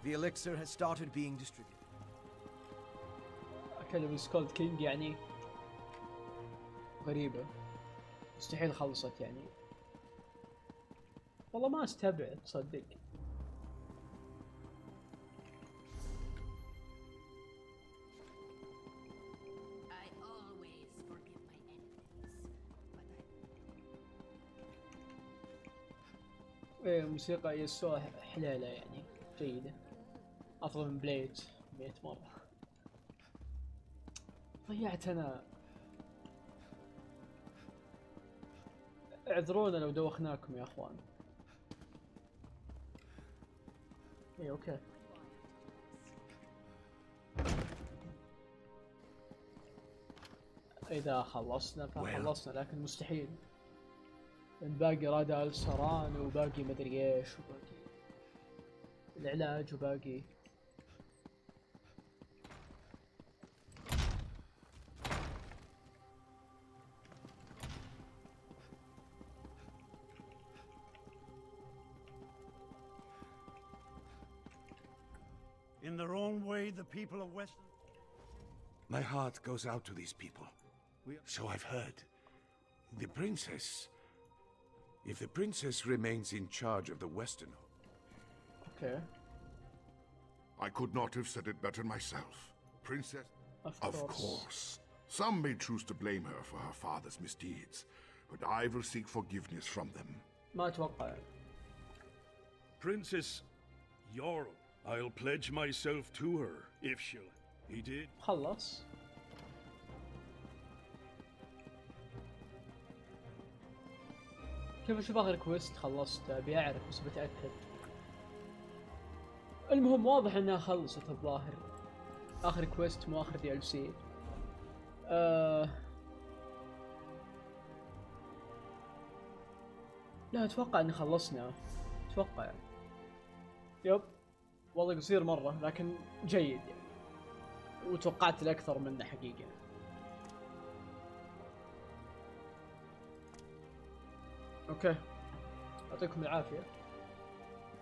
The elixir has started being distributed. أكلم سكولد كينج يعني غريبة. مستحيل خلصت يعني. والله ما استبعد تصدق. ايه موسيقى ESO حليلة يعني جيدة. أفضل من بليد 100 مرة. ضيعت أنا. اعذرونا لو دوخناكم يا أخوان. ايه اوكي. إذا خلصنا فخلصنا لكن مستحيل. باقي رادا السران وباقي مدري ايش وباقي العلاج وباقي In their own way, the people of Western... My heart goes out to these people. So I've heard. The princess... If the princess remains in charge of the Western... Okay. I could not have said it better myself. Princess... Of course. Some may choose to blame her for her father's misdeeds, but I will seek forgiveness from them. ما أتوقع. Princess Jarl, I'll pledge myself to her, if she'll... He did. خلص. كيف أشوف آخر كويست خلصت؟ أبي أعرف بس بتأكد. المهم واضح إنها خلصت الظاهر. آخر كويست مو آخر DLC. لا أتوقع إن خلصنا. أتوقع. يب. والله قصير مرة لكن جيد يعني. وتوقعت الأكثر منه حقيقة. اوكي يعطيكم العافية.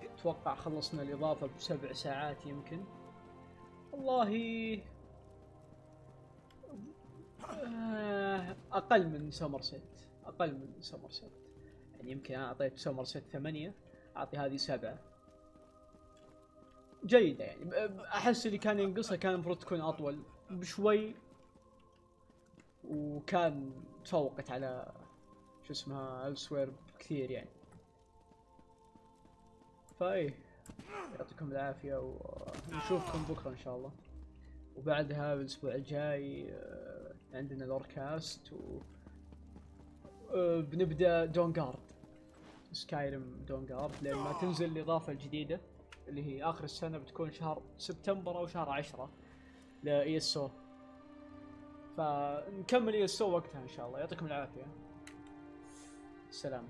اتوقع خلصنا الاضافة ب7 ساعات يمكن. والله اقل من سومرسيت. يعني يمكن انا اعطيت سومرسيت 8 اعطي هذه 7. جيدة يعني. احس اللي كان ينقصها كان المفروض تكون اطول بشوي وكان تفوقت على شو اسمها السوير كثير يعني. فاي يعطيكم العافية ونشوفكم بكرة ان شاء الله. وبعدها بالاسبوع الجاي عندنا لوركاست بنبدا دونغارد، سكايرم دونغارد، لما تنزل الاضافة الجديدة اللي هي اخر السنة، بتكون شهر سبتمبر او شهر 10 ل ESO. فنكمل ESO وقتها ان شاء الله. يعطيكم العافية، السلام.